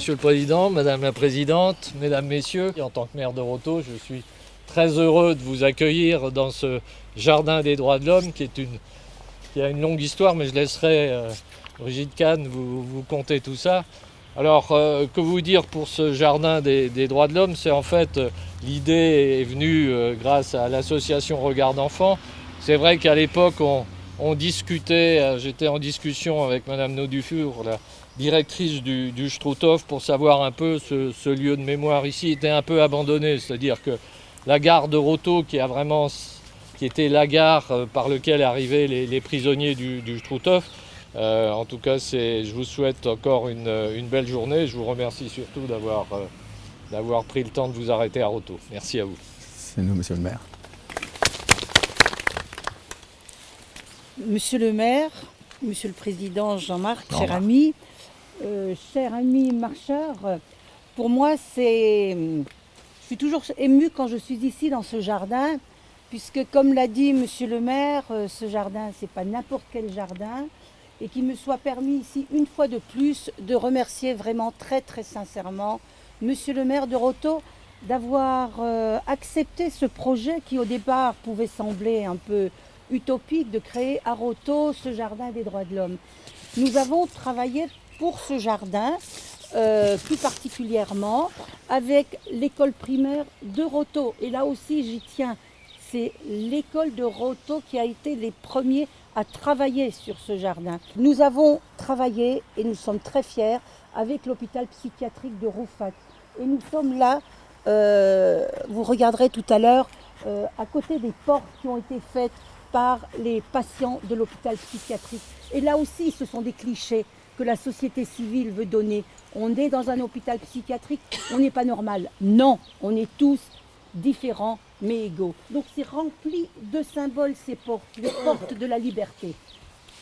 Monsieur le Président, Madame la Présidente, Mesdames, Messieurs. En tant que maire de Rothau, je suis très heureux de vous accueillir dans ce jardin des droits de l'homme qui a une longue histoire, mais je laisserai Brigitte Kahn vous conter tout ça. Alors, que vous dire pour ce jardin des droits de l'homme? C'est en fait, l'idée est venue grâce à l'association Regard d'enfants. C'est vrai qu'à l'époque, on discutait, j'étais en discussion avec Madame Naudufour, la directrice du Struthof, pour savoir un peu ce lieu de mémoire ici était un peu abandonné. C'est-à-dire que la gare de Rothau, qui était la gare par laquelle arrivaient les prisonniers du Struthof, en tout cas, je vous souhaite encore une belle journée. Je vous remercie surtout d'avoir pris le temps de vous arrêter à Rothau. Merci à vous. C'est nous, Monsieur le maire. Monsieur le maire, Monsieur le Président Jean-Marc, cher ami marcheur, pour moi, je suis toujours émue quand je suis ici dans ce jardin, puisque comme l'a dit Monsieur le maire, ce jardin, c'est pas n'importe quel jardin, et qu'il me soit permis ici, une fois de plus, de remercier vraiment très très sincèrement Monsieur le maire de Rothau d'avoir accepté ce projet qui au départ pouvait sembler un peu utopique, de créer à Rothau ce jardin des droits de l'homme. Nous avons travaillé pour ce jardin, plus particulièrement avec l'école primaire de Rothau. Et là aussi j'y tiens, c'est l'école de Rothau qui a été les premiers à travailler sur ce jardin. Nous avons travaillé, et nous sommes très fiers, avec l'hôpital psychiatrique de Rouffach. Et nous sommes là, vous regarderez tout à l'heure, à côté des portes qui ont été faites par les patients de l'hôpital psychiatrique. Et là aussi, ce sont des clichés que la société civile veut donner. On est dans un hôpital psychiatrique, on n'est pas normal. Non, on est tous différents mais égaux. Donc c'est rempli de symboles ces portes, les portes de la liberté.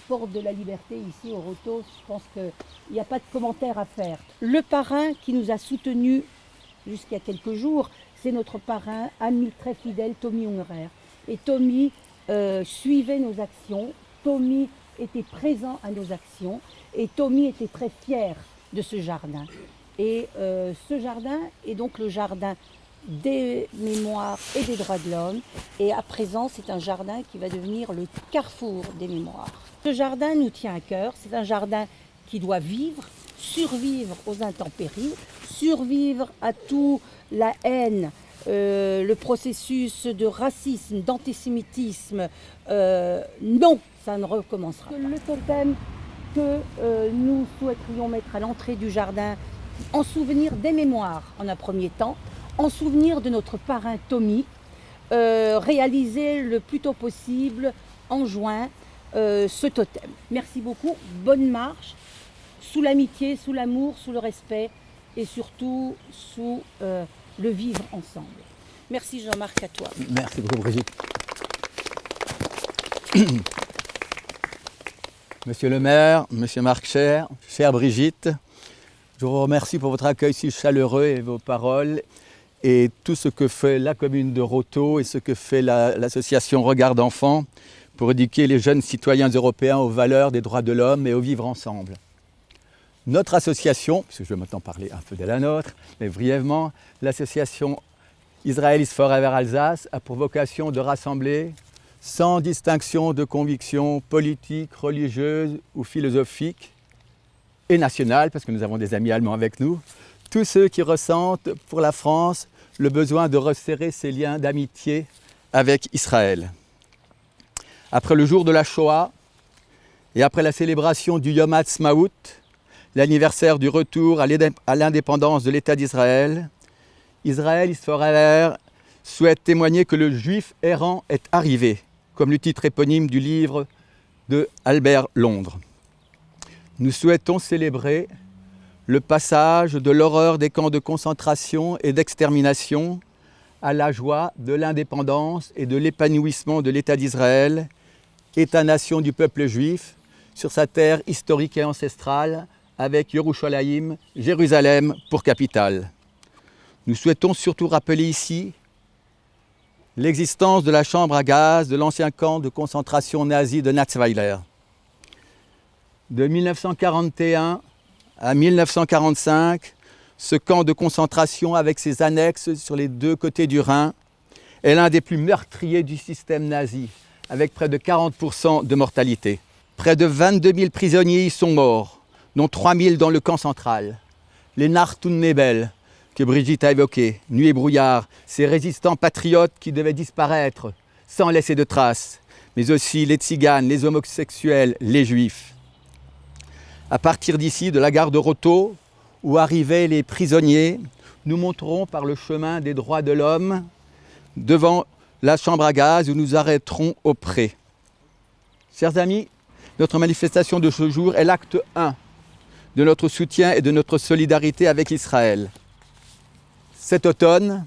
Porte de la liberté ici au Rothau, je pense qu'il n'y a pas de commentaire à faire. Le parrain qui nous a soutenus jusqu'à quelques jours, c'est notre parrain, ami très fidèle, Tommy Ungerer. Et Tommy suivait nos actions, Tommy était présent à nos actions et Tommy était très fier de ce jardin. Et ce jardin est donc le jardin des mémoires et des droits de l'homme. Et à présent, c'est un jardin qui va devenir le carrefour des mémoires. Ce jardin nous tient à cœur. C'est un jardin qui doit vivre, survivre aux intempéries, survivre à toute la haine, le processus de racisme, d'antisémitisme. Non, ça ne recommencera pas. Le totem que nous souhaiterions mettre à l'entrée du jardin, en souvenir des mémoires en un premier temps, en souvenir de notre parrain Tommy, réaliser le plus tôt possible en juin ce totem. Merci beaucoup, bonne marche, sous l'amitié, sous l'amour, sous le respect et surtout sous le vivre ensemble. Merci Jean-Marc, à toi. Merci beaucoup Brigitte. Monsieur le maire, Monsieur Marc, chère Brigitte, je vous remercie pour votre accueil si chaleureux et vos paroles et tout ce que fait la commune de Rothau et ce que fait l'association Regard d'enfants pour éduquer les jeunes citoyens européens aux valeurs des droits de l'homme et au vivre ensemble. Notre association, puisque je vais maintenant parler un peu de la nôtre, mais brièvement, l'association Israel is Forever Alsace a pour vocation de rassembler, sans distinction de conviction politique, religieuse ou philosophique, et nationale, parce que nous avons des amis allemands avec nous, tous ceux qui ressentent pour la France le besoin de resserrer ses liens d'amitié avec Israël. Après le jour de la Shoah et après la célébration du Yom Ha'atzmaut, l'anniversaire du retour à l'indépendance de l'État d'Israël, Israel is Forever souhaite témoigner que le juif errant est arrivé, comme le titre éponyme du livre de Albert Londres. Nous souhaitons célébrer le passage de l'horreur des camps de concentration et d'extermination à la joie de l'indépendance et de l'épanouissement de l'État d'Israël, État-nation du peuple juif, sur sa terre historique et ancestrale, avec Yerushalayim, Jérusalem, pour capitale. Nous souhaitons surtout rappeler ici l'existence de la chambre à gaz de l'ancien camp de concentration nazi de Natzweiler. De 1941 à 1945, Ce camp de concentration avec ses annexes sur les deux côtés du Rhin est l'un des plus meurtriers du système nazi, avec près de 40% de mortalité. Près de 22 000 prisonniers y sont morts, dont 3 000 dans le camp central. Les Nacht und Nebel, que Brigitte a évoqués, Nuit et brouillard, ces résistants patriotes qui devaient disparaître sans laisser de traces, mais aussi les tziganes, les homosexuels, les juifs. À partir d'ici, de la gare de Roto, où arrivaient les prisonniers, nous monterons par le chemin des droits de l'homme devant la chambre à gaz où nous arrêterons au pré. Chers amis, notre manifestation de ce jour est l'acte 1 de notre soutien et de notre solidarité avec Israël. Cet automne,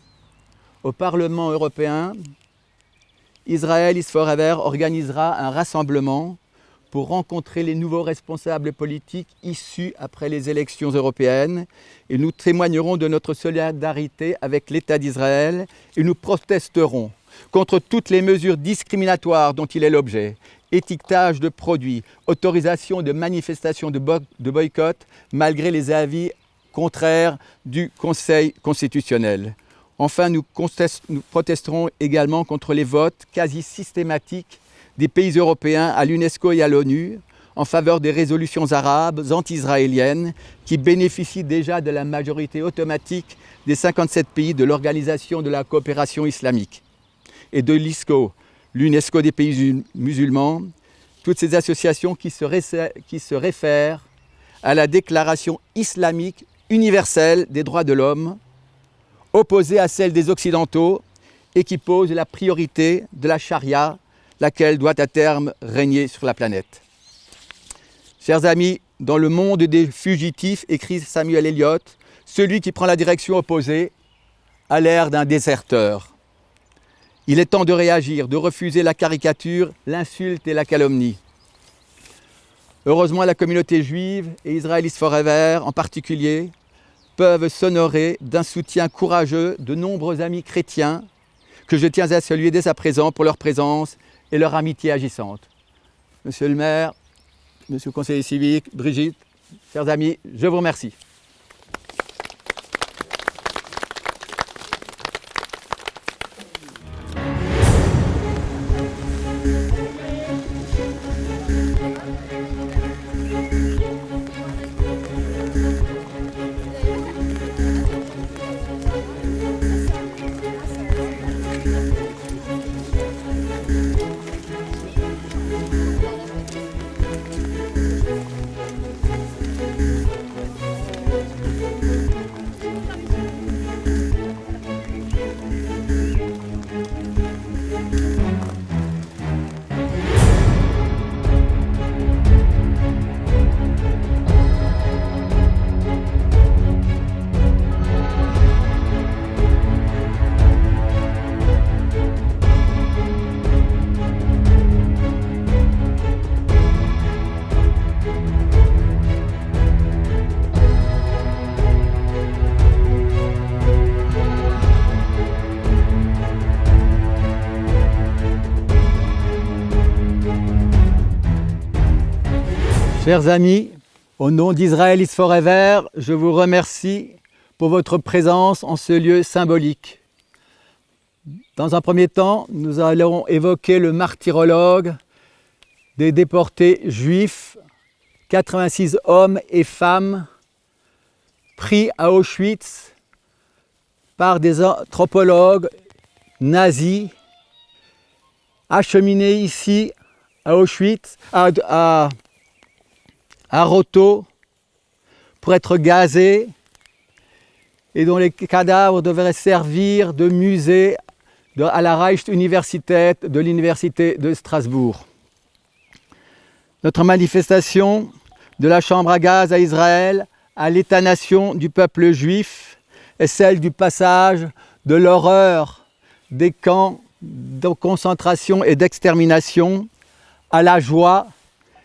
au Parlement européen, Israel is Forever organisera un rassemblement pour rencontrer les nouveaux responsables politiques issus après les élections européennes et nous témoignerons de notre solidarité avec l'État d'Israël et nous protesterons contre toutes les mesures discriminatoires dont il est l'objet, étiquetage de produits, autorisation de manifestations de boycott malgré les avis contraires du Conseil constitutionnel. Enfin, nous protesterons également contre les votes quasi systématiques des pays européens à l'UNESCO et à l'ONU en faveur des résolutions arabes anti-israéliennes qui bénéficient déjà de la majorité automatique des 57 pays de l'Organisation de la coopération islamique et de l'ISCO, l'UNESCO des pays musulmans, toutes ces associations qui se réfèrent à la Déclaration islamique universelle des droits de l'homme, opposée à celle des Occidentaux et qui pose la priorité de la charia, laquelle doit à terme régner sur la planète. Chers amis, dans le monde des fugitifs, écrit Samuel Eliot, celui qui prend la direction opposée a l'air d'un déserteur. Il est temps de réagir, de refuser la caricature, l'insulte et la calomnie. Heureusement, la communauté juive et Israel is Forever en particulier peuvent s'honorer d'un soutien courageux de nombreux amis chrétiens que je tiens à saluer dès à présent pour leur présence et leur amitié agissante. Monsieur le maire, monsieur le conseiller civique, Brigitte, chers amis, je vous remercie. Chers amis, au nom d'Israel is Forever, je vous remercie pour votre présence en ce lieu symbolique. Dans un premier temps, nous allons évoquer le martyrologe des déportés juifs, 86 hommes et femmes pris à Auschwitz par des anthropologues nazis, acheminés ici à Auschwitz, à Roto, pour être gazés et dont les cadavres devraient servir de musée à la Reichsuniversität de l'Université de Strasbourg. Notre manifestation de la chambre à gaz à Israël, à l'État-nation du peuple juif, est celle du passage de l'horreur des camps de concentration et d'extermination à la joie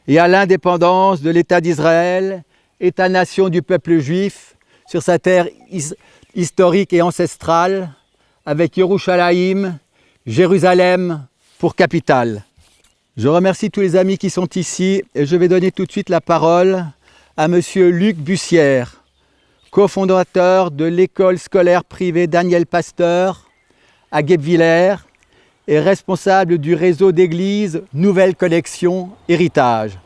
et à l'indépendance de l'État d'Israël, État-nation du peuple juif, sur sa terre historique et ancestrale, avec Yerushalayim, Jérusalem pour capitale. Je remercie tous les amis qui sont ici et je vais donner tout de suite la parole à Monsieur Luc Bussière, cofondateur de l'école scolaire privée Daniel Pasteur à Guebwiller et responsable du réseau d'églises Nouvelle Connexion Héritage.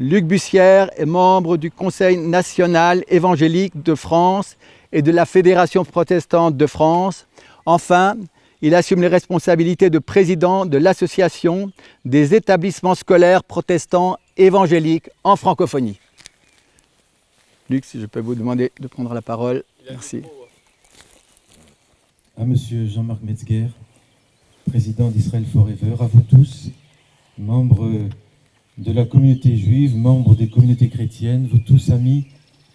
Luc Bussière est membre du Conseil national évangélique de France et de la Fédération protestante de France. Enfin, il assume les responsabilités de président de l'Association des établissements scolaires protestants évangéliques en francophonie. Luc, si je peux vous demander de prendre la parole. Merci. À Monsieur Jean-Marc Metzger, président d'Israël Forever, à vous tous, membres de la communauté juive, membres des communautés chrétiennes, vous tous amis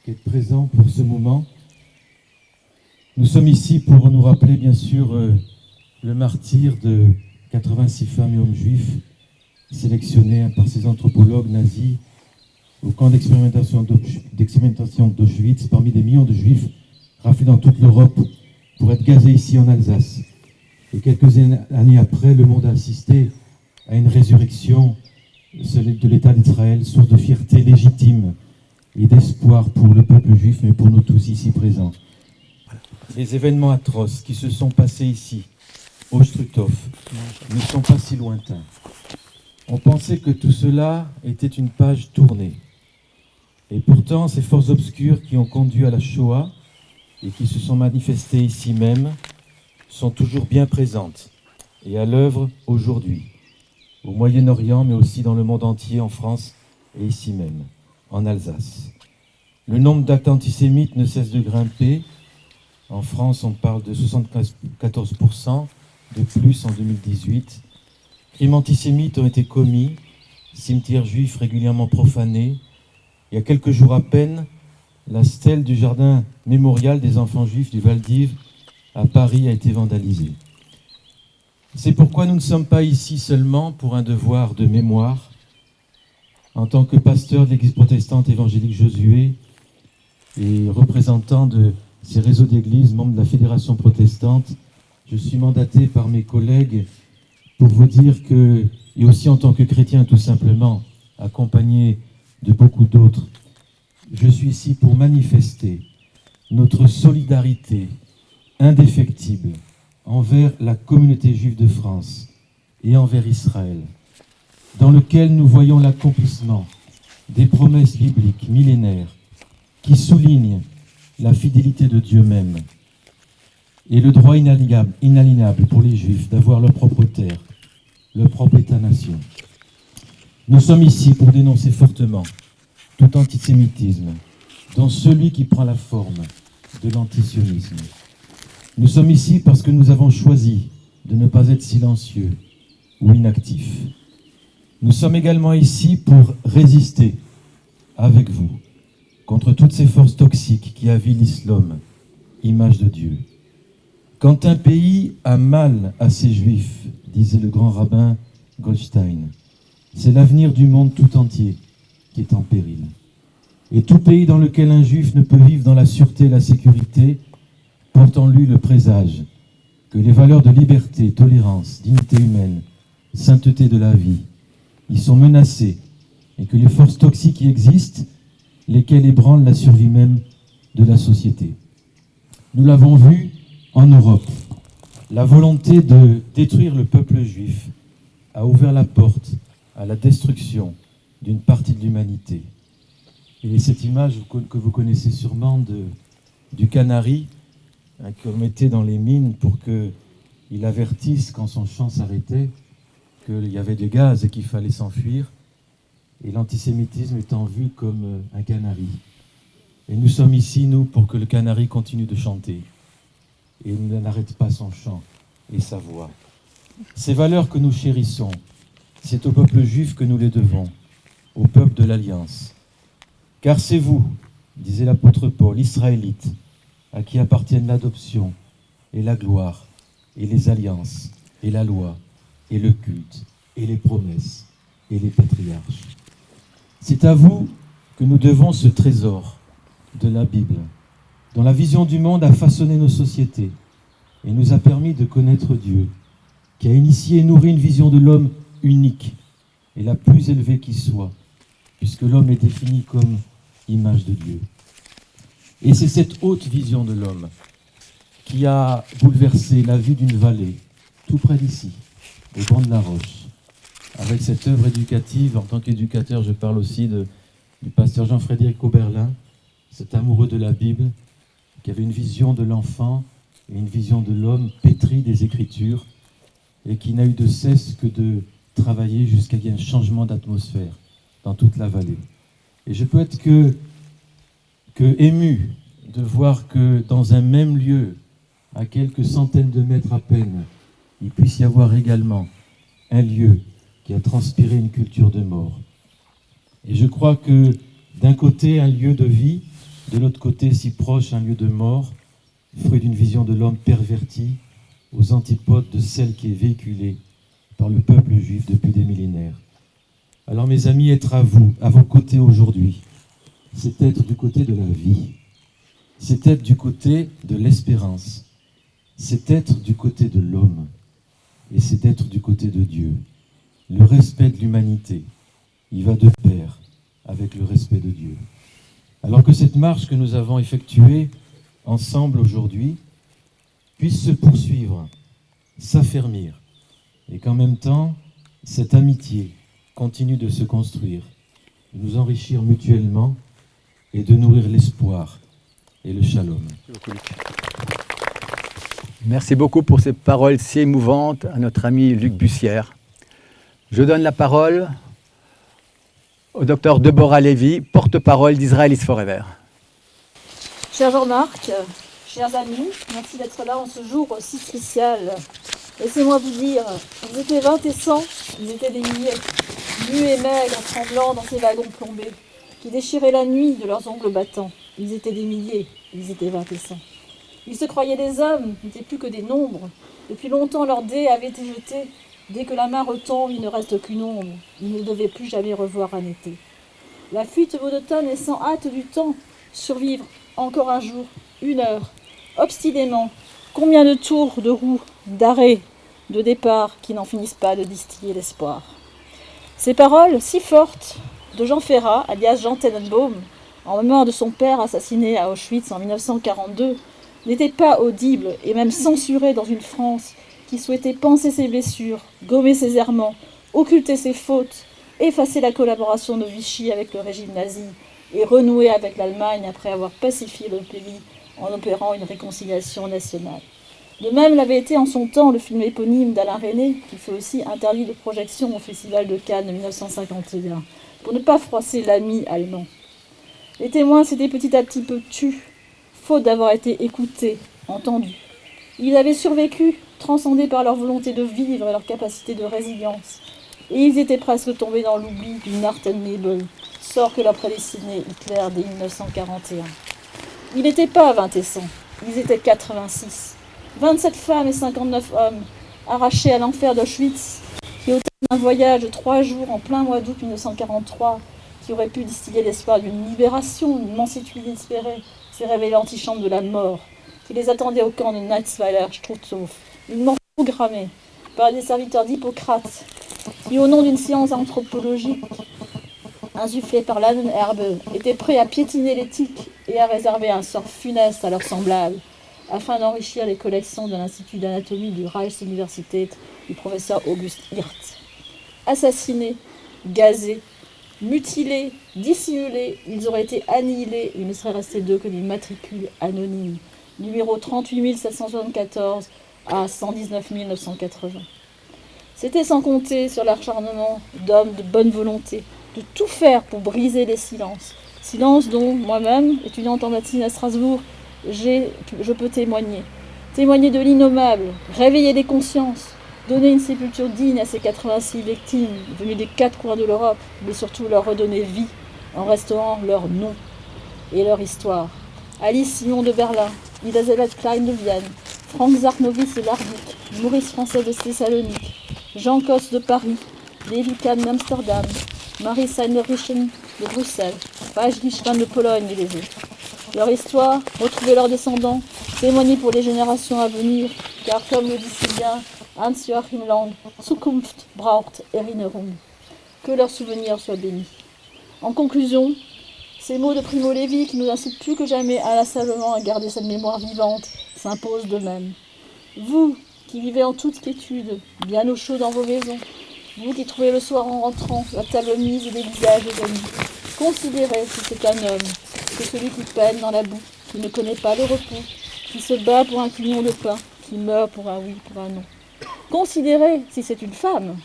qui êtes présents pour ce moment. Nous sommes ici pour nous rappeler bien sûr le martyre de 86 femmes et hommes juifs sélectionnés par ces anthropologues nazis au camp d'expérimentation d'Auschwitz parmi des millions de juifs raflés dans toute l'Europe pour être gazés ici en Alsace. Et quelques années après, le monde a assisté à une résurrection de l'État d'Israël, source de fierté légitime et d'espoir pour le peuple juif, mais pour nous tous ici présents. Les événements atroces qui se sont passés ici, au Struthof, ne sont pas si lointains. On pensait que tout cela était une page tournée. Et pourtant, ces forces obscures qui ont conduit à la Shoah et qui se sont manifestées ici même sont toujours bien présentes et à l'œuvre aujourd'hui, au Moyen-Orient, mais aussi dans le monde entier, en France et ici même, en Alsace. Le nombre d'actes antisémites ne cesse de grimper. En France, on parle de 74% de plus en 2018. Crimes antisémites ont été commis, cimetières juifs régulièrement profanés. Il y a quelques jours à peine, la stèle du jardin mémorial des enfants juifs du Val d'Ive à Paris a été vandalisée. C'est pourquoi nous ne sommes pas ici seulement pour un devoir de mémoire. En tant que pasteur de l'Église protestante évangélique Josué et représentant de ces réseaux d'églises, membre de la Fédération protestante, je suis mandaté par mes collègues pour vous dire que, et aussi en tant que chrétien tout simplement, accompagné de beaucoup d'autres, je suis ici pour manifester notre solidarité indéfectible envers la communauté juive de France et envers Israël, dans lequel nous voyons l'accomplissement des promesses bibliques millénaires qui soulignent la fidélité de Dieu même et le droit inaliénable pour les Juifs d'avoir leur propre terre, leur propre État-nation. Nous sommes ici pour dénoncer fortement tout antisémitisme, dont celui qui prend la forme de l'antisionisme. Nous sommes ici parce que nous avons choisi de ne pas être silencieux ou inactifs. Nous sommes également ici pour résister avec vous contre toutes ces forces toxiques qui avilissent l'homme, image de Dieu. Quand un pays a mal à ses juifs, disait le grand rabbin Goldstein, c'est l'avenir du monde tout entier qui est en péril. Et tout pays dans lequel un juif ne peut vivre dans la sûreté et la sécurité porte en lui le présage que les valeurs de liberté, tolérance, dignité humaine, sainteté de la vie y sont menacées et que les forces toxiques y existent, lesquelles ébranlent la survie même de la société. Nous l'avons vu en Europe. La volonté de détruire le peuple juif a ouvert la porte à la destruction d'une partie de l'humanité. Et cette image que vous connaissez sûrement du canari qu'on mettait dans les mines pour qu'il avertisse quand son chant s'arrêtait qu'il y avait du gaz et qu'il fallait s'enfuir, et l'antisémitisme étant vu comme un canari. Et nous sommes ici, nous, pour que le canari continue de chanter et n'arrête pas son chant et sa voix. Ces valeurs que nous chérissons, c'est au peuple juif que nous les devons, au peuple de l'Alliance. Car c'est vous, disait l'apôtre Paul, Israélite, à qui appartiennent l'adoption et la gloire et les alliances et la loi et le culte et les promesses et les patriarches. C'est à vous que nous devons ce trésor de la Bible, dont la vision du monde a façonné nos sociétés et nous a permis de connaître Dieu, qui a initié et nourri une vision de l'homme unique et la plus élevée qui soit, puisque l'homme est défini comme image de Dieu. Et c'est cette haute vision de l'homme qui a bouleversé la vue d'une vallée, tout près d'ici, au banc de la Roche. Avec cette œuvre éducative, en tant qu'éducateur, je parle aussi du pasteur Jean-Frédéric Oberlin, cet amoureux de la Bible, qui avait une vision de l'enfant et une vision de l'homme pétri des Écritures, et qui n'a eu de cesse que de travailler jusqu'à qu'il y ait un changement d'atmosphère dans toute la vallée. Et je peux être que ému de voir que dans un même lieu, à quelques centaines de mètres à peine, il puisse y avoir également un lieu qui a transpiré une culture de mort. Et je crois que d'un côté, un lieu de vie, de l'autre côté, si proche, un lieu de mort, fruit d'une vision de l'homme perverti, aux antipodes de celle qui est véhiculée par le peuple juif depuis des millénaires. Alors mes amis, être à vous, à vos côtés aujourd'hui, c'est être du côté de la vie, c'est être du côté de l'espérance, c'est être du côté de l'homme, et c'est être du côté de Dieu. Le respect de l'humanité, il va de pair avec le respect de Dieu. Alors que cette marche que nous avons effectuée ensemble aujourd'hui puisse se poursuivre, s'affermir, et qu'en même temps, cette amitié continue de se construire, de nous enrichir mutuellement et de nourrir l'espoir et le shalom. Merci beaucoup pour ces paroles si émouvantes à notre ami Luc Bussière. Je donne la parole au docteur Deborah Lévy, porte-parole d'Israel is Forever. Cher Jean-Marc, chers amis, merci d'être là en ce jour si spécial. Laissez-moi vous dire, ils étaient 20 et 100, ils étaient des milliers, nus et maigres, tremblants dans ces wagons plombés, qui déchiraient la nuit de leurs ongles battants. Ils étaient des milliers, ils étaient 20 et 100. Ils se croyaient des hommes, n'étaient plus que des nombres. Depuis longtemps, leur dé avait été jeté. Dès que la main retombe, il ne reste qu'une ombre. Ils ne devaient plus jamais revoir un été. La fuite monotone et sans hâte du temps, survivre encore un jour, une heure, obstinément. Combien de tours, de roues, d'arrêts, de départs qui n'en finissent pas de distiller l'espoir. Ces paroles si fortes de Jean Ferrat, alias Jean Tenenbaum, en mémoire de son père assassiné à Auschwitz en 1942, n'étaient pas audibles et même censurées dans une France qui souhaitait panser ses blessures, gommer ses errements, occulter ses fautes, effacer la collaboration de Vichy avec le régime nazi et renouer avec l'Allemagne après avoir pacifié le pays en opérant une réconciliation nationale. De même l'avait été en son temps le film éponyme d'Alain Resnais, qui fut aussi interdit de projection au Festival de Cannes de 1951, pour ne pas froisser l'ami allemand. Les témoins s'étaient petit à petit peu tus, faute d'avoir été écoutés, entendus. Ils avaient survécu, transcendés par leur volonté de vivre et leur capacité de résilience. Et ils étaient presque tombés dans l'oubli du Nachtnebel, sort que leur prédestinait Hitler dès 1941. Ils n'étaient pas 20 et 100, ils étaient 86. 27 femmes et 59 hommes, arrachés à l'enfer d'Auschwitz, qui au terme d'un voyage de 3 jours en plein mois d'août 1943, qui aurait pu distiller l'espoir d'une libération, d'une mansuétude inespérée, s'est révélé l'antichambre de la mort, qui les attendait au camp de Natzweiler-Struthof, une mort programmée par des serviteurs d'Hippocrate, qui au nom d'une science anthropologique insufflée par Lahnenerbe, étaient prêts à piétiner l'éthique et à réserver un sort funeste à leurs semblables, afin d'enrichir les collections de l'Institut d'anatomie du Reichsuniversität du professeur August Hirt. Assassinés, gazés, mutilés, dissimulés, ils auraient été annihilés, il ne serait resté d'eux que des matricules anonymes, numéro 38 774 à 119 980. C'était sans compter sur l'acharnement d'hommes de bonne volonté, de tout faire pour briser les silences. Silence dont moi-même, étudiante en médecine à Strasbourg, je peux témoigner. Témoigner de l'innommable, réveiller les consciences, donner une sépulture digne à ces 86 victimes venues des 4 coins de l'Europe, mais surtout leur redonner vie en restaurant leur nom et leur histoire. Alice Simon de Berlin, Elisabeth Klein de Vienne, Frank Zarnowitz de Larvik, Maurice Français de Thessalonique, Jean Cosse de Paris, Lévi Kahn d'Amsterdam, Marie Seinerichen de Bruxelles, Page Lichman de Pologne et les autres. Leur histoire, retrouver leurs descendants, témoigner pour les générations à venir, car comme le dit si bien Hans-Joachim Land, Zukunft braucht Erinnerung. Que leurs souvenirs soient bénis. En conclusion, Ces mots de Primo Levi, qui nous incitent plus que jamais inlassablement à garder cette mémoire vivante, s'imposent d'eux-mêmes. Vous, qui vivez en toute quiétude, bien au chaud dans vos maisons, vous qui trouvez le soir en rentrant la table mise et des visages des amis, considérez si c'est un homme que celui qui peine dans la boue, qui ne connaît pas le repos, qui se bat pour un quignon de pain, qui meurt pour un oui, pour un non. Considérez si c'est une femme,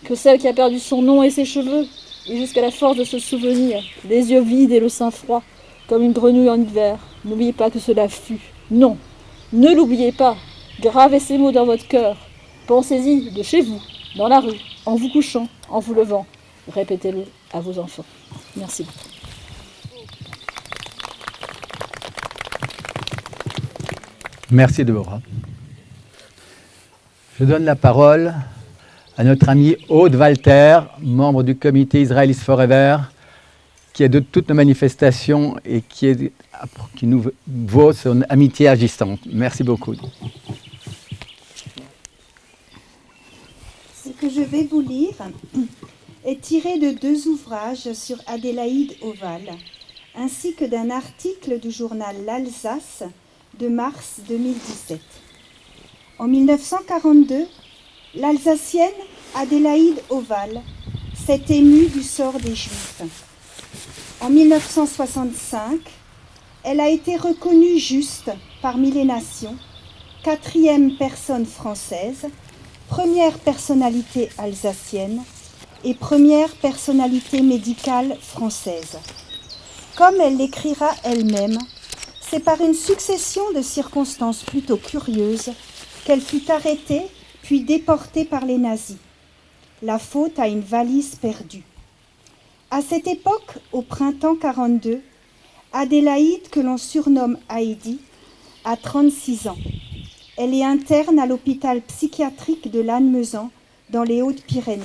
que celle qui a perdu son nom et ses cheveux, et jusqu'à la force de se souvenir, les yeux vides et le sein froid, comme une grenouille en hiver. N'oubliez pas que cela fut. Non, ne l'oubliez pas. Gravez ces mots dans votre cœur. Pensez-y de chez vous, dans la rue, en vous couchant, en vous levant. Répétez-le à vos enfants. Merci. Merci Deborah. Je donne la parole à notre ami Aude Walter, membre du comité Israel is Forever, qui est de toutes nos manifestations et qui nous vaut son amitié agissante. Merci beaucoup. Ce que je vais vous lire est tiré de 2 ouvrages sur Adélaïde Oval, ainsi que d'un article du journal L'Alsace de mars 2017. En 1942, l'Alsacienne Adélaïde Oval s'est émue du sort des Juifs. En 1965, elle a été reconnue juste parmi les nations, 4e personne française, première personnalité alsacienne et première personnalité médicale française. Comme elle l'écrira elle-même, c'est par une succession de circonstances plutôt curieuses qu'elle fut arrêtée puis déportée par les nazis. La faute à une valise perdue. À cette époque, au printemps 42, Adélaïde, que l'on surnomme Heidi, a 36 ans. Elle est interne à l'hôpital psychiatrique de Lannemezan, dans les Hautes-Pyrénées.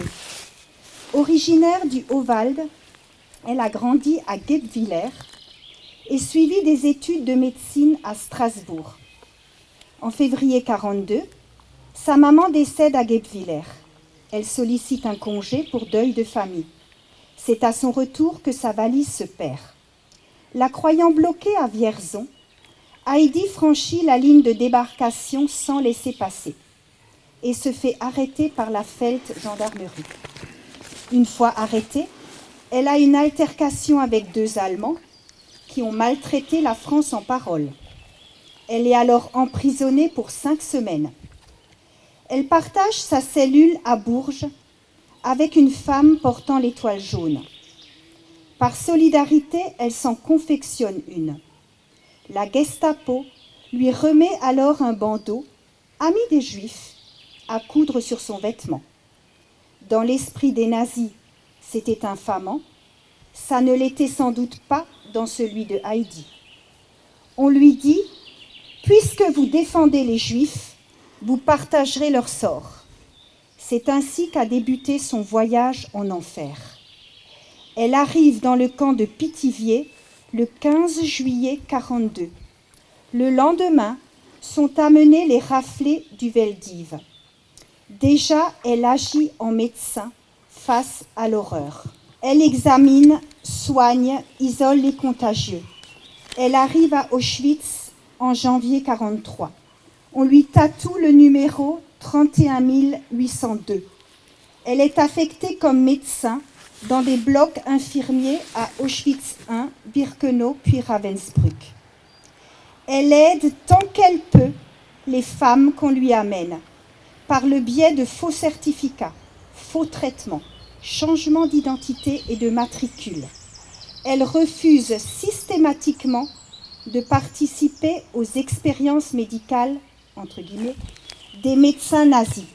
Originaire du Haut-Valde, elle a grandi à Guebwiller et suivi des études de médecine à Strasbourg. En février 42, sa maman décède à Guebwiller. Elle sollicite un congé pour deuil de famille. C'est à son retour que sa valise se perd. La croyant bloquée à Vierzon, Heidi franchit la ligne de débarcation sans laisser passer et se fait arrêter par la Felt gendarmerie. Une fois arrêtée, elle a une altercation avec 2 Allemands qui ont maltraité la France en parole. Elle est alors emprisonnée pour 5 semaines. Elle partage sa cellule à Bourges avec une femme portant l'étoile jaune. Par solidarité, elle s'en confectionne une. La Gestapo lui remet alors un bandeau, ami des Juifs, à coudre sur son vêtement. Dans l'esprit des nazis, c'était infamant. Ça ne l'était sans doute pas dans celui de Heidi. On lui dit « Puisque vous défendez les Juifs, vous partagerez leur sort. » C'est ainsi qu'a débuté son voyage en enfer. Elle arrive dans le camp de Pithiviers le 15 juillet 42. Le lendemain, sont amenés les raflés du Veldiv. Déjà, elle agit en médecin face à l'horreur. Elle examine, soigne, isole les contagieux. Elle arrive à Auschwitz en janvier 43. On lui tatoue le numéro 31 802. Elle est affectée comme médecin dans des blocs infirmiers à Auschwitz I, Birkenau puis Ravensbrück. Elle aide tant qu'elle peut les femmes qu'on lui amène, par le biais de faux certificats, faux traitements, changements d'identité et de matricule. Elle refuse systématiquement de participer aux expériences médicales, entre guillemets, des médecins nazis.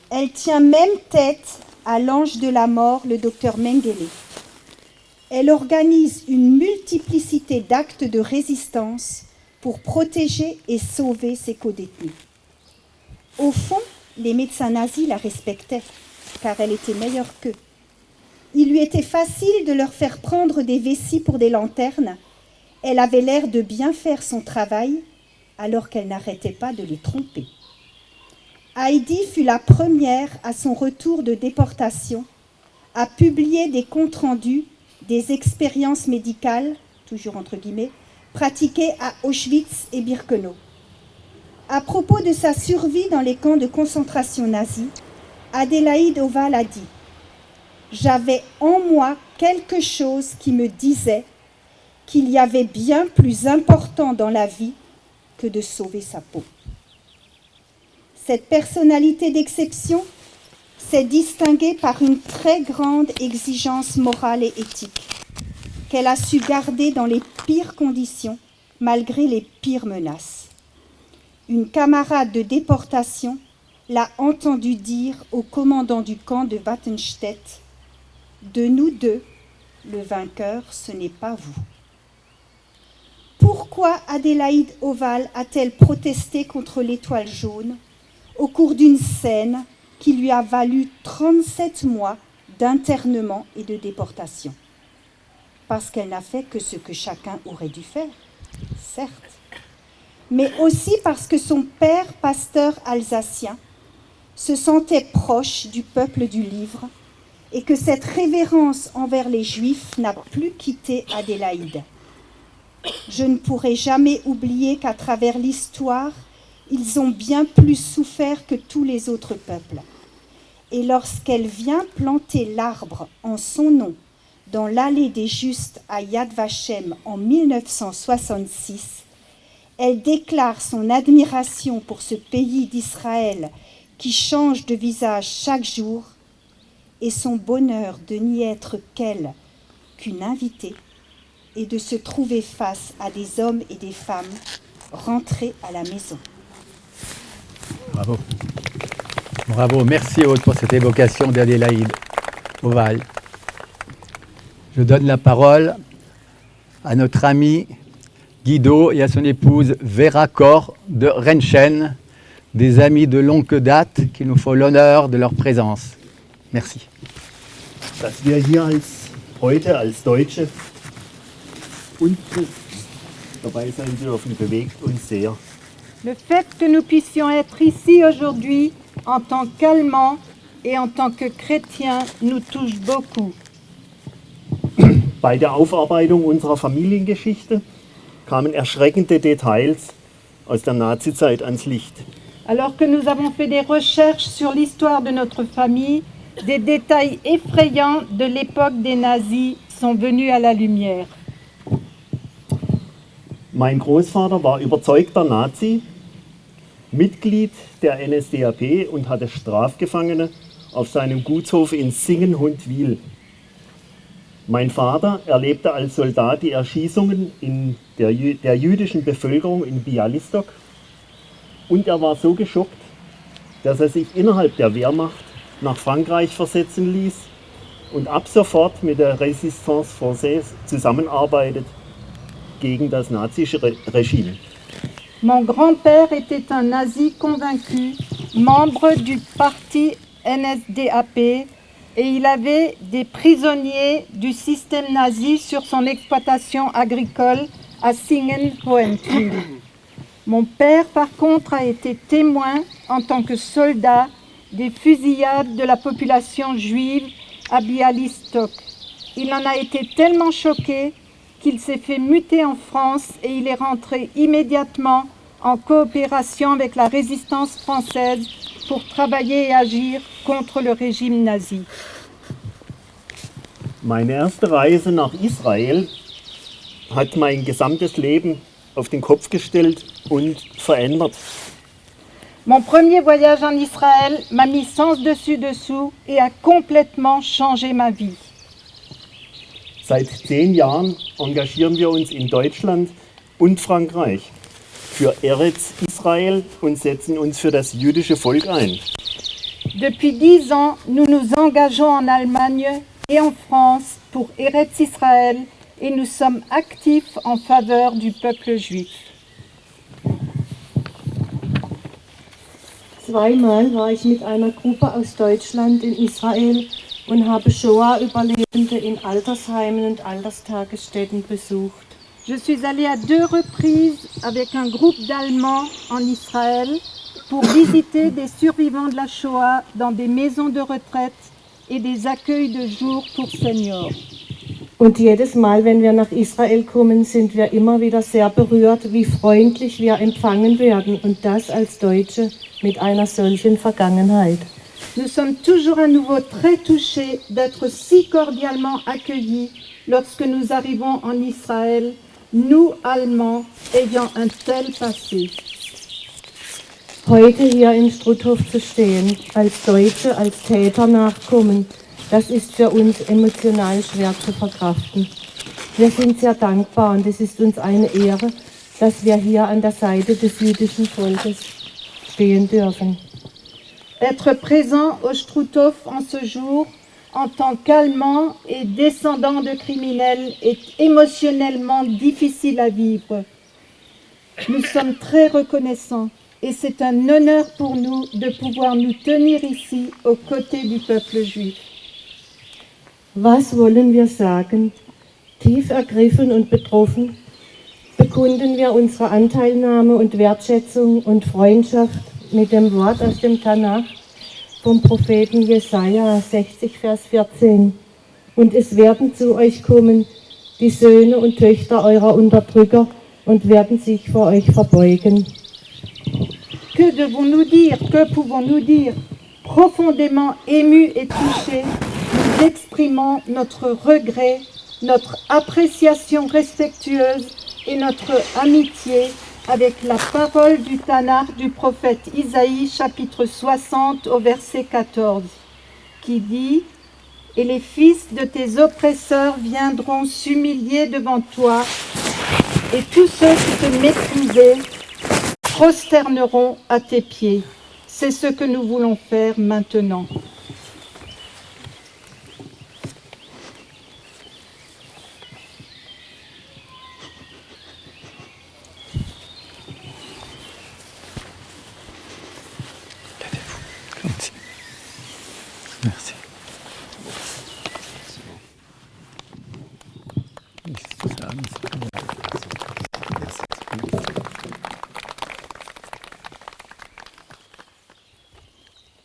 Elle tient même tête à l'ange de la mort, le docteur Mengele. Elle organise une multiplicité d'actes de résistance pour protéger et sauver ses codétenus. Au fond, les médecins nazis la respectaient, car elle était meilleure qu'eux. Il lui était facile de leur faire prendre des vessies pour des lanternes. Elle avait l'air de bien faire son travail, alors qu'elle n'arrêtait pas de les tromper. Heidi fut la première, à son retour de déportation, à publier des comptes rendus des expériences médicales, toujours entre guillemets, pratiquées à Auschwitz et Birkenau. À propos de sa survie dans les camps de concentration nazis, Adélaïde Oval a dit « J'avais en moi quelque chose qui me disait qu'il y avait bien plus important dans la vie que de sauver sa peau. » Cette personnalité d'exception s'est distinguée par une très grande exigence morale et éthique qu'elle a su garder dans les pires conditions, malgré les pires menaces. Une camarade de déportation l'a entendu dire au commandant du camp de Wattenstedt « De nous deux, le vainqueur, ce n'est pas vous. » Pourquoi Adélaïde Oval a-t-elle protesté contre l'étoile jaune au cours d'une scène qui lui a valu 37 mois d'internement et de déportation? Parce qu'elle n'a fait que ce que chacun aurait dû faire, certes, mais aussi parce que son père, pasteur alsacien, se sentait proche du peuple du livre et que cette révérence envers les Juifs n'a plus quitté Adélaïde. Je ne pourrai jamais oublier qu'à travers l'histoire, ils ont bien plus souffert que tous les autres peuples. Et lorsqu'elle vient planter l'arbre en son nom dans l'allée des Justes à Yad Vashem en 1966, elle déclare son admiration pour ce pays d'Israël qui change de visage chaque jour et son bonheur de n'y être qu'une invitée et de se trouver face à des hommes et des femmes rentrés à la maison. Bravo. Bravo. Merci Aude pour cette évocation d'Adélaïde Oval. Je donne la parole à notre ami Guido et à son épouse Vera Kor de Rentschen, des amis de longue date qui nous font l'honneur de leur présence. Merci. Dass wir hier heute als Deutsche und dabei sein dürfen, bewegt uns sehr. Le fait que nous puissions être ici aujourd'hui en tant qu'Allemands et en tant que chrétiens nous touche beaucoup. Bei der Aufarbeitung unserer Familiengeschichte kamen erschreckende Details aus der Nazizeit ans Licht. Alors que nous avons fait des recherches sur l'histoire de notre famille, des détails effrayants de l'époque des nazis sont venus à la lumière. Mein Großvater war überzeugter Nazi, Mitglied der NSDAP und hatte Strafgefangene auf seinem Gutshof in Singen-Hundwil. Mein Vater erlebte als Soldat die Erschießungen der jüdischen Bevölkerung in Bialystok und er war so geschockt, dass er sich innerhalb der Wehrmacht nach Frankreich versetzen ließ und ab sofort mit der Résistance Française zusammenarbeitet gegen das nazische Regime. Mon grand-père était un nazi convaincu, membre du parti NSDAP, et il avait des prisonniers du système nazi sur son exploitation agricole à Singen-Hohenthal. Mon père, par contre, a été témoin, en tant que soldat, des fusillades de la population juive à Bialystok. Il en a été tellement choqué qu'il s'est fait muter en France et il est rentré immédiatement en coopération avec la résistance française pour travailler et agir contre le régime nazi. Meine erste Reise nach Israel hat mein gesamtes Leben auf den Kopf gestellt und verändert. Mon premier voyage en Israël m'a mis sens dessus dessous et a complètement changé ma vie. Seit 10 Jahren engagieren wir uns in Deutschland und Frankreich für Eretz Israel und setzen uns für das jüdische Volk ein. Depuis 10 ans, nous nous engageons en Allemagne et en France pour Eretz Israël et nous sommes actifs en faveur du peuple juif. Zweimal war ich mit einer Gruppe aus Deutschland in Israel und habe Shoah-Überlebende in Altersheimen und Alterstagesstätten besucht. Je suis allée à 2 reprises avec un groupe d'Allemands en Israël pour visiter des survivants de la Shoah dans des maisons de retraite et des accueils de jour pour seniors. Und jedes Mal, wenn wir nach Israel kommen, sind wir immer wieder sehr berührt, wie freundlich wir empfangen werden. Und das als Deutsche mit einer solchen Vergangenheit. Nous sommes toujours à nouveau très touchés d'être si cordialement accueillis lorsque nous arrivons en Israël, nous Allemands ayant un tel passé. Heute hier in Struthof zu stehen, als Deutsche, als Täternachkommen, das ist für uns emotional schwer zu verkraften. Wir sind sehr dankbar und es ist uns eine Ehre, dass wir hier an der Seite des jüdischen Volkes stehen dürfen. Être présent au Struthof en ce jour, en tant qu'Allemand et descendant de criminels, est émotionnellement difficile à vivre. Nous sommes très reconnaissants et c'est un honneur pour nous de pouvoir nous tenir ici aux côtés du peuple juif. Was wollen wir sagen? Tief ergriffen und betroffen bekunden wir unsere Anteilnahme und Wertschätzung und Freundschaft mit dem Wort aus dem Tanach vom Propheten Jesaja 60, Vers 14. Und es werden zu euch kommen die Söhne und Töchter eurer Unterdrücker und werden sich vor euch verbeugen. Que devons-nous dire? Que pouvons-nous dire? Profondément émus et touchés, nous exprimons notre regret, notre appréciation respectueuse et notre amitié avec la parole du Tanakh du prophète Isaïe, chapitre 60 au verset 14, qui dit « Et les fils de tes oppresseurs viendront s'humilier devant toi, et tous ceux qui te méprisaient prosterneront à tes pieds. » C'est ce que nous voulons faire maintenant. Merci.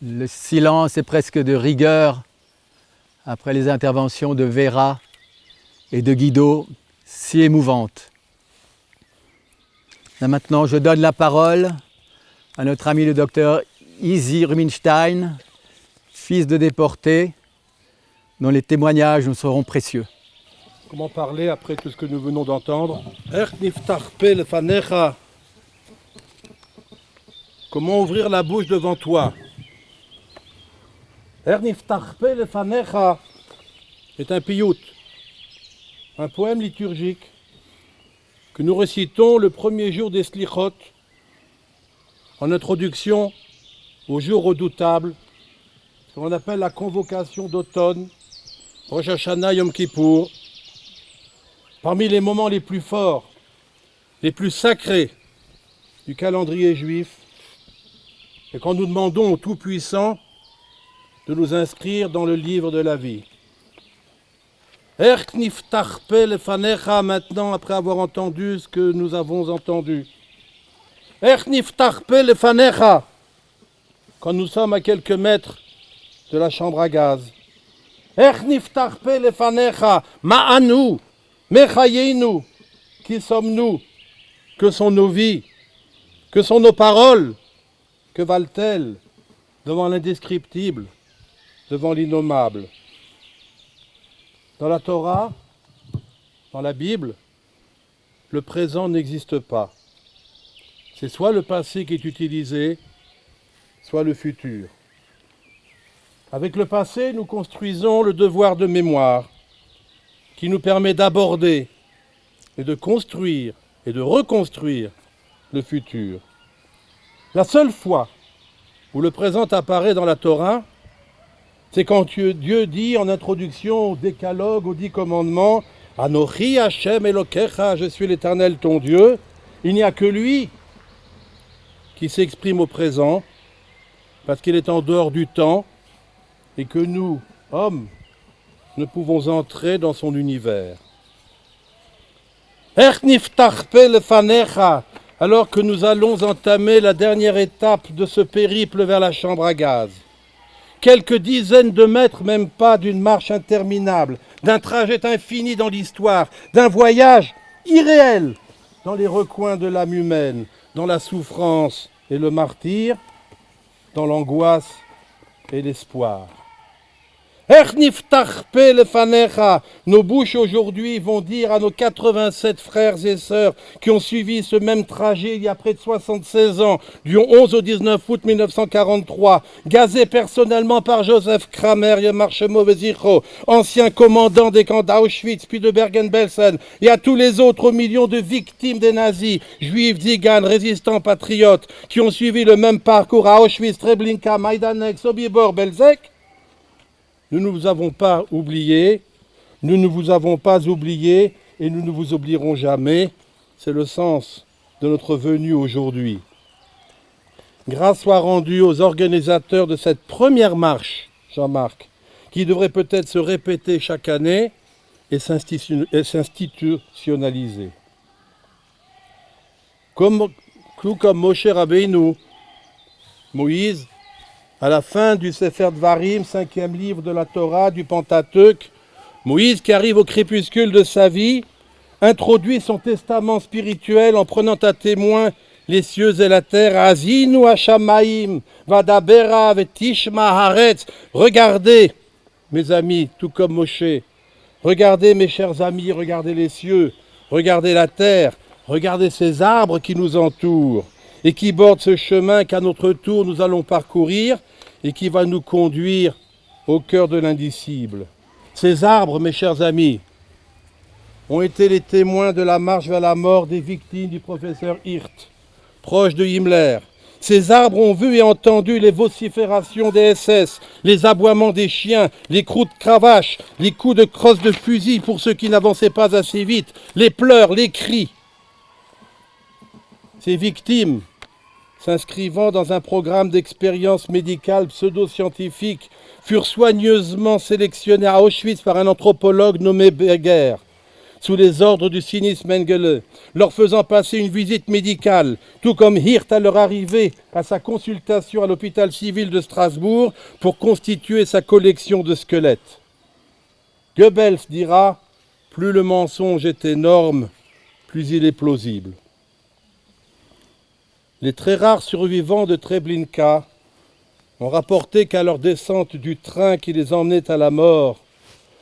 Le silence est presque de rigueur après les interventions de Vera et de Guido, si émouvantes. Là maintenant, je donne la parole à notre ami le docteur Izzy Ruminstein, fils de déportés, dont les témoignages nous seront précieux. Comment parler après tout ce que nous venons d'entendre? Ech niftach pe lefanecha. Comment ouvrir la bouche devant toi? Ech niftach pe lefanecha est un piyut, un poème liturgique que nous récitons le premier jour des Slichot en introduction au jour redoutable, ce qu'on appelle la convocation d'automne, Rosh Hashanah Yom Kippour. Parmi les moments les plus forts, les plus sacrés du calendrier juif, et quand nous demandons au Tout-Puissant de nous inscrire dans le livre de la vie. Erk niftach pe lefanecha, maintenant, après avoir entendu ce que nous avons entendu. Erk niftach pe lefanecha, quand nous sommes à quelques mètres de la chambre à gaz. Erk niftach pe lefanecha, ma'anu. Mechayenu, qui sommes-nous? Que sont nos vies? Que sont nos paroles? Que valent-elles devant l'indescriptible, devant l'innommable? Dans la Torah, dans la Bible, le présent n'existe pas. C'est soit le passé qui est utilisé, soit le futur. Avec le passé, nous construisons le devoir de mémoire, qui nous permet d'aborder et de construire et de reconstruire le futur. La seule fois où le présent apparaît dans la Torah, c'est quand Dieu dit en introduction au décalogue, aux 10 commandements, « Anochi Hashem Elokecha, je suis l'Éternel ton Dieu », il n'y a que lui qui s'exprime au présent, parce qu'il est en dehors du temps, et que nous, hommes, ne pouvons entrer dans son univers. Alors que nous allons entamer la dernière étape de ce périple vers la chambre à gaz. quelques dizaines de mètres, même pas, d'une marche interminable, d'un trajet infini dans l'histoire, d'un voyage irréel dans les recoins de l'âme humaine, dans la souffrance et le martyre, dans l'angoisse et l'espoir. Nos bouches aujourd'hui vont dire à nos 87 frères et sœurs qui ont suivi ce même trajet il y a près de 76 ans, du 11 au 19 août 1943, gazés personnellement par Joseph Kramer, Yamar Shemo Vezicho, ancien commandant des camps d'Auschwitz puis de Bergen-Belsen, et à tous les autres millions de victimes des nazis, juifs, tziganes, résistants, patriotes, qui ont suivi le même parcours à Auschwitz, Treblinka, Majdanek, Sobibor, Belzec. Nous ne vous avons pas oublié, nous ne vous avons pas oublié et nous ne vous oublierons jamais. C'est le sens de notre venue aujourd'hui. Grâce soit rendue aux organisateurs de cette première marche, Jean-Marc, qui devrait peut-être se répéter chaque année et s'institutionnaliser. Tout comme Moshe Rabbeinu, Moïse, à la fin du Sefer Dvarim, 5e livre de la Torah, du Pentateuque, Moïse, qui arrive au crépuscule de sa vie, introduit son testament spirituel en prenant à témoin les cieux et la terre. Azinu Hashamaim, Vadabera, Vetishma Haaretz. Regardez, mes amis, tout comme Moshe. Regardez, mes chers amis, regardez les cieux, regardez la terre, regardez ces arbres qui nous entourent et qui bordent ce chemin qu'à notre tour nous allons parcourir et qui va nous conduire au cœur de l'indicible. Ces arbres, mes chers amis, ont été les témoins de la marche vers la mort des victimes du professeur Hirt, proche de Himmler. Ces arbres ont vu et entendu les vociférations des SS, les aboiements des chiens, les coups de cravache, les coups de crosse de fusil pour ceux qui n'avançaient pas assez vite, les pleurs, les cris. Ces victimes, s'inscrivant dans un programme d'expérience médicale pseudo-scientifique, furent soigneusement sélectionnées à Auschwitz par un anthropologue nommé Berger, sous les ordres du cynisme Mengele, leur faisant passer une visite médicale, tout comme Hirt à leur arrivée à sa consultation à l'hôpital civil de Strasbourg pour constituer sa collection de squelettes. Goebbels dira « Plus le mensonge est énorme, plus il est plausible ». Les très rares survivants de Treblinka ont rapporté qu'à leur descente du train qui les emmenait à la mort,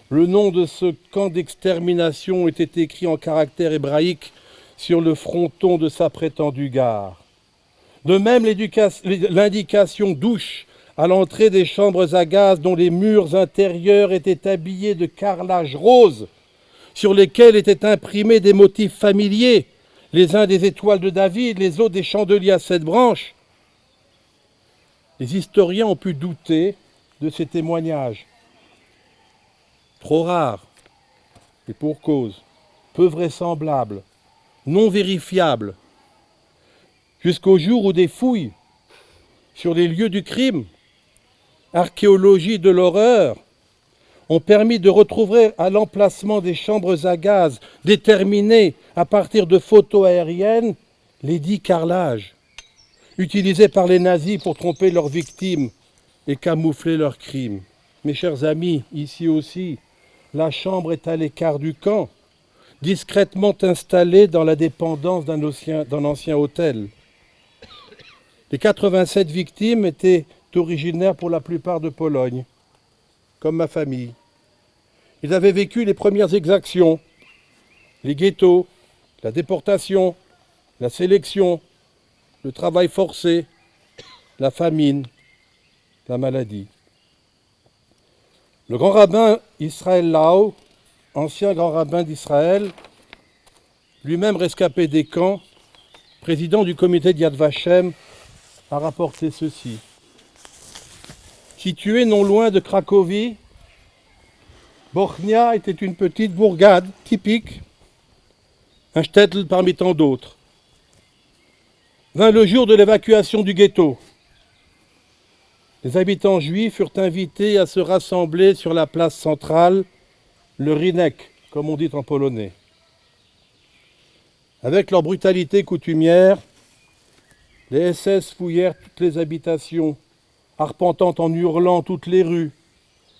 le nom de ce camp d'extermination était écrit en caractères hébraïques sur le fronton de sa prétendue gare. De même, l'indication douche à l'entrée des chambres à gaz dont les murs intérieurs étaient habillés de carrelage rose, sur lesquels étaient imprimés des motifs familiers, les uns des étoiles de David, les autres des chandeliers à 7 branches. Les historiens ont pu douter de ces témoignages. Trop rares, et pour cause, peu vraisemblables, non vérifiables, jusqu'au jour où des fouilles sur les lieux du crime, archéologie de l'horreur, ont permis de retrouver à l'emplacement des chambres à gaz déterminées à partir de photos aériennes les dits carrelages, utilisés par les nazis pour tromper leurs victimes et camoufler leurs crimes. Mes chers amis, ici aussi, la chambre est à l'écart du camp, discrètement installée dans la dépendance d'un ancien hôtel. Les 87 victimes étaient originaires pour la plupart de Pologne, comme ma famille. Ils avaient vécu les premières exactions, les ghettos, la déportation, la sélection, le travail forcé, la famine, la maladie. Le grand rabbin Israël Lau, ancien grand rabbin d'Israël, lui-même rescapé des camps, président du comité de Yad Vashem, a rapporté ceci. Situé non loin de Cracovie, Bochnia était une petite bourgade typique, un shtetl parmi tant d'autres. Vint le jour de l'évacuation du ghetto. Les habitants juifs furent invités à se rassembler sur la place centrale, le Rynek, comme on dit en polonais. Avec leur brutalité coutumière, les SS fouillèrent toutes les habitations, arpentant en hurlant toutes les rues,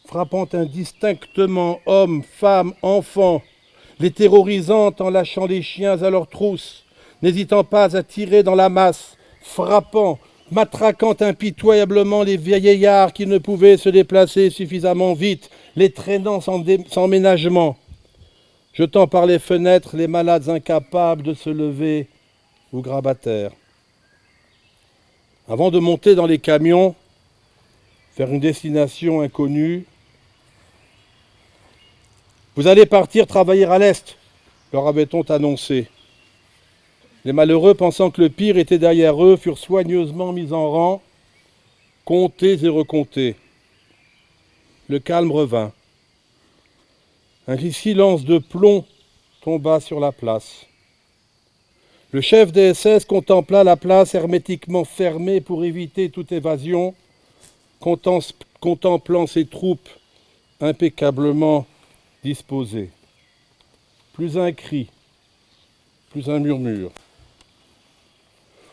frappant indistinctement hommes, femmes, enfants, les terrorisant en lâchant les chiens à leurs trousses, n'hésitant pas à tirer dans la masse, frappant, matraquant impitoyablement les vieillards qui ne pouvaient se déplacer suffisamment vite, les traînant sans ménagement, jetant par les fenêtres les malades incapables de se lever ou grabataires. Avant de monter dans les camions, vers une destination inconnue, vous allez partir travailler à l'Est, leur avait-on annoncé. Les malheureux, pensant que le pire était derrière eux, furent soigneusement mis en rang, comptés et recomptés. Le calme revint. Un silence de plomb tomba sur la place. Le chef des SS contempla la place hermétiquement fermée pour éviter toute évasion, contemplant ses troupes impeccablement disposées. Plus un cri, plus un murmure.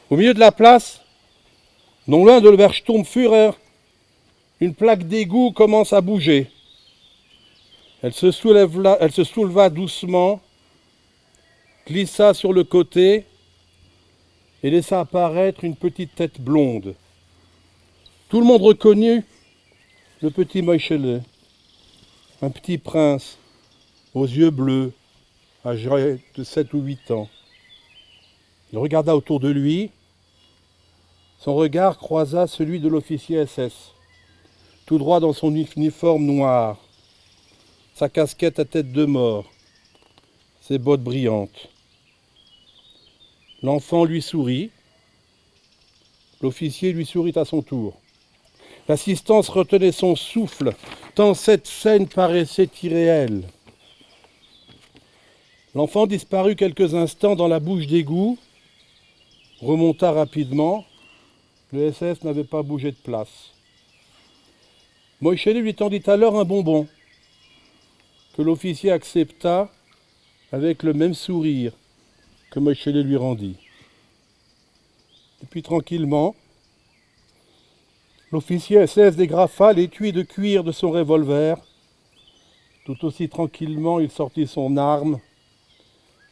Au milieu de la place, non loin de Versturmführer, une plaque d'égout commence à bouger. Elle se souleva doucement, glissa sur le côté et laissa apparaître une petite tête blonde. Tout le monde reconnut le petit Moïchele, un petit prince aux yeux bleus, âgé de 7 ou 8 ans. Il regarda autour de lui. Son regard croisa celui de l'officier SS, tout droit dans son uniforme noir, sa casquette à tête de mort, ses bottes brillantes. L'enfant lui sourit. L'officier lui sourit à son tour. L'assistance retenait son souffle, tant cette scène paraissait irréelle. L'enfant disparut quelques instants dans la bouche d'égout, remonta rapidement. Le SS n'avait pas bougé de place. Moïchele lui tendit alors un bonbon, que l'officier accepta avec le même sourire que Moïchele lui rendit. Et puis tranquillement, l'officier SS dégrafa l'étui de cuir de son revolver. Tout aussi tranquillement, il sortit son arme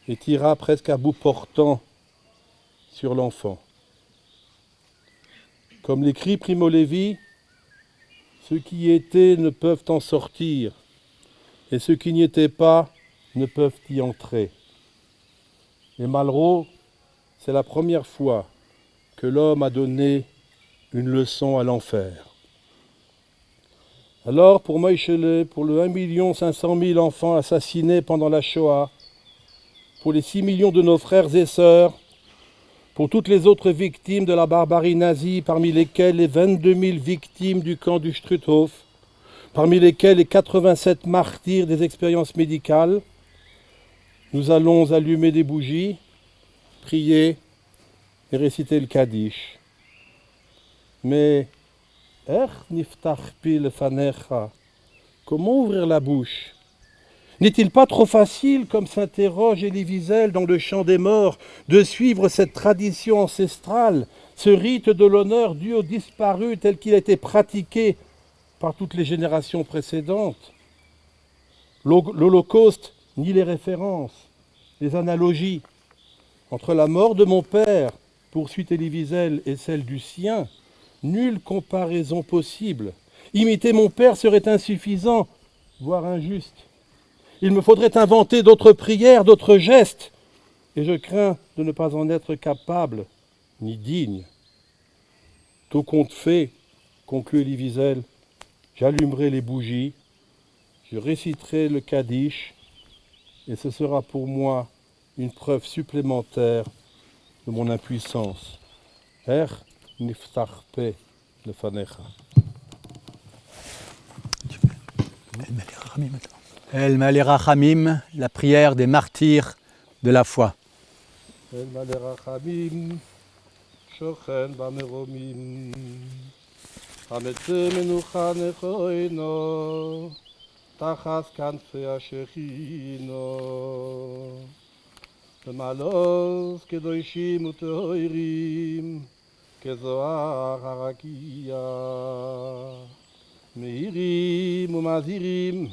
et tira presque à bout portant sur l'enfant. Comme l'écrit Primo Levi, ceux qui y étaient ne peuvent en sortir, et ceux qui n'y étaient pas ne peuvent y entrer. Et Malraux, c'est la première fois que l'homme a donné une leçon à l'enfer. Alors, pour Moïchele, pour le 1 500 000 enfants assassinés pendant la Shoah, pour les 6 millions de nos frères et sœurs, pour toutes les autres victimes de la barbarie nazie, parmi lesquelles les 22 000 victimes du camp du Struthof, parmi lesquelles les 87 martyrs des expériences médicales, nous allons allumer des bougies, prier et réciter le Kaddish. Mais, comment ouvrir la bouche? N'est-il pas trop facile, comme s'interroge Elie Wiesel dans Le Chant des Morts, de suivre cette tradition ancestrale, ce rite de l'honneur dû aux disparus tel qu'il a été pratiqué par toutes les générations précédentes? L'Holocauste nie les références, les analogies entre la mort de mon père, poursuit Elie Wiesel, et celle du sien. Nulle comparaison possible. Imiter mon père serait insuffisant, voire injuste. Il me faudrait inventer d'autres prières, d'autres gestes, et je crains de ne pas en être capable, ni digne. Tout compte fait, conclut Elie Wiesel, j'allumerai les bougies, je réciterai le Kaddish, et ce sera pour moi une preuve supplémentaire de mon impuissance. Niftach pe lefanecha. El Malérachamim, la prière des martyrs de la foi. El Malérachamim, shochen bameromim, hametze menucha nechoino, tachas kanfei hashechino, bemalos kedoshim utehoirim, כזוהר הרקיע. מאירים ומזהירים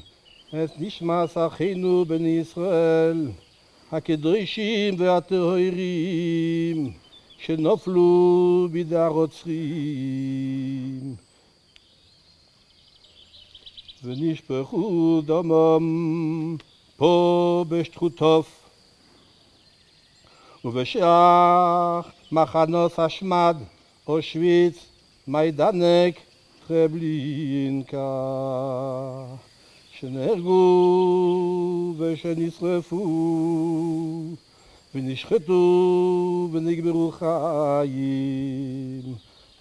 את נשמת אחינו בני ישראל, הקדושים והטהורים, שנופלו בידי הרוצחים. ונשפכו דמם פה בשטחוטוף, ובשאר מחנות השמד, אושוויץ, מיידנק, טרבלינקה, שנהרגו ושנשרפו, ונשחטו ונגמרו חיים,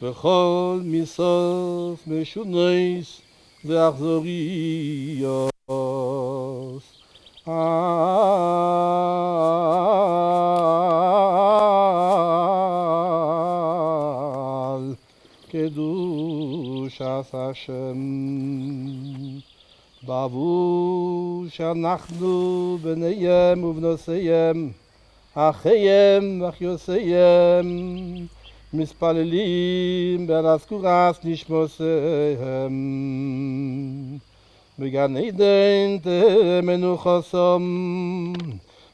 בכל מסוף משונס ואכזוריות. על קדושת השם. בעבור שאנחנו בניהם ובנותיהם, אחיהם ואחיותיהם, מתפללים בהזכרת נשמותיהם. בגן עדן תהא מנוחתם,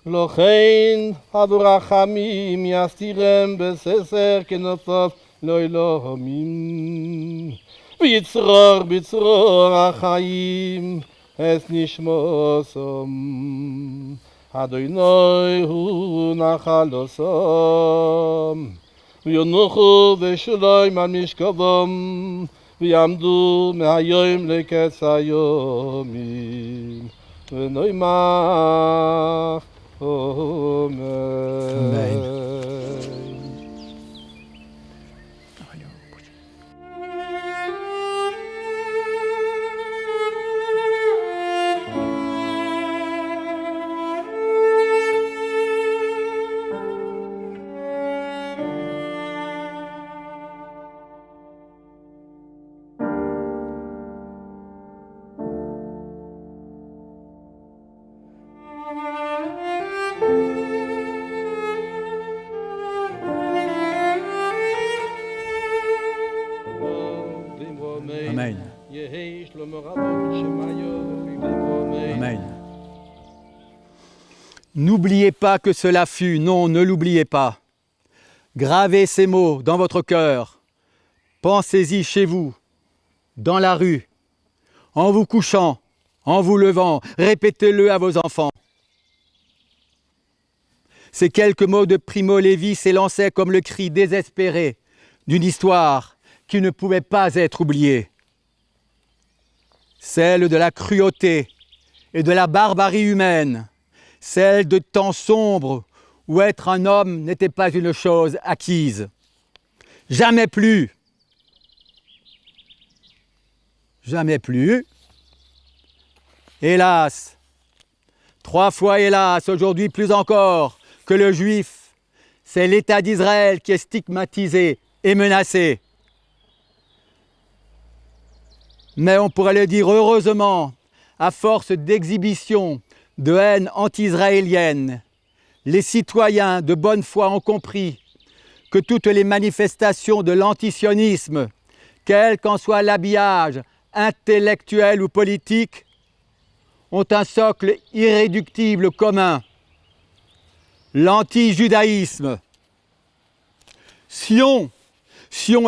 לכן עבור רחמים יסתירם בסתר כנפיו לעולמים. ויצרור בצרור החיים את נשמתם. אדוני הוא נחלתם, וינוחו בשלום על משכבם, ויעמדו מהיום לקץ היומים. ונאמר אמן. Amen. Amen. N'oubliez pas que cela fut, non, ne l'oubliez pas. Gravez ces mots dans votre cœur. Pensez-y chez vous, dans la rue, en vous couchant, en vous levant. Répétez-le à vos enfants. Ces quelques mots de Primo Levi s'élançaient comme le cri désespéré d'une histoire qui ne pouvait pas être oubliée. Celle de la cruauté et de la barbarie humaine, celle de temps sombres où être un homme n'était pas une chose acquise. Jamais plus. Jamais plus. Hélas, 3 fois hélas, aujourd'hui plus encore que le juif, c'est l'État d'Israël qui est stigmatisé et menacé. Mais on pourrait le dire heureusement, à force d'exhibitions, de haine anti-israélienne, les citoyens de bonne foi ont compris que toutes les manifestations de l'antisionisme, quel qu'en soit l'habillage intellectuel ou politique, ont un socle irréductible commun, l'anti-judaïsme. Sion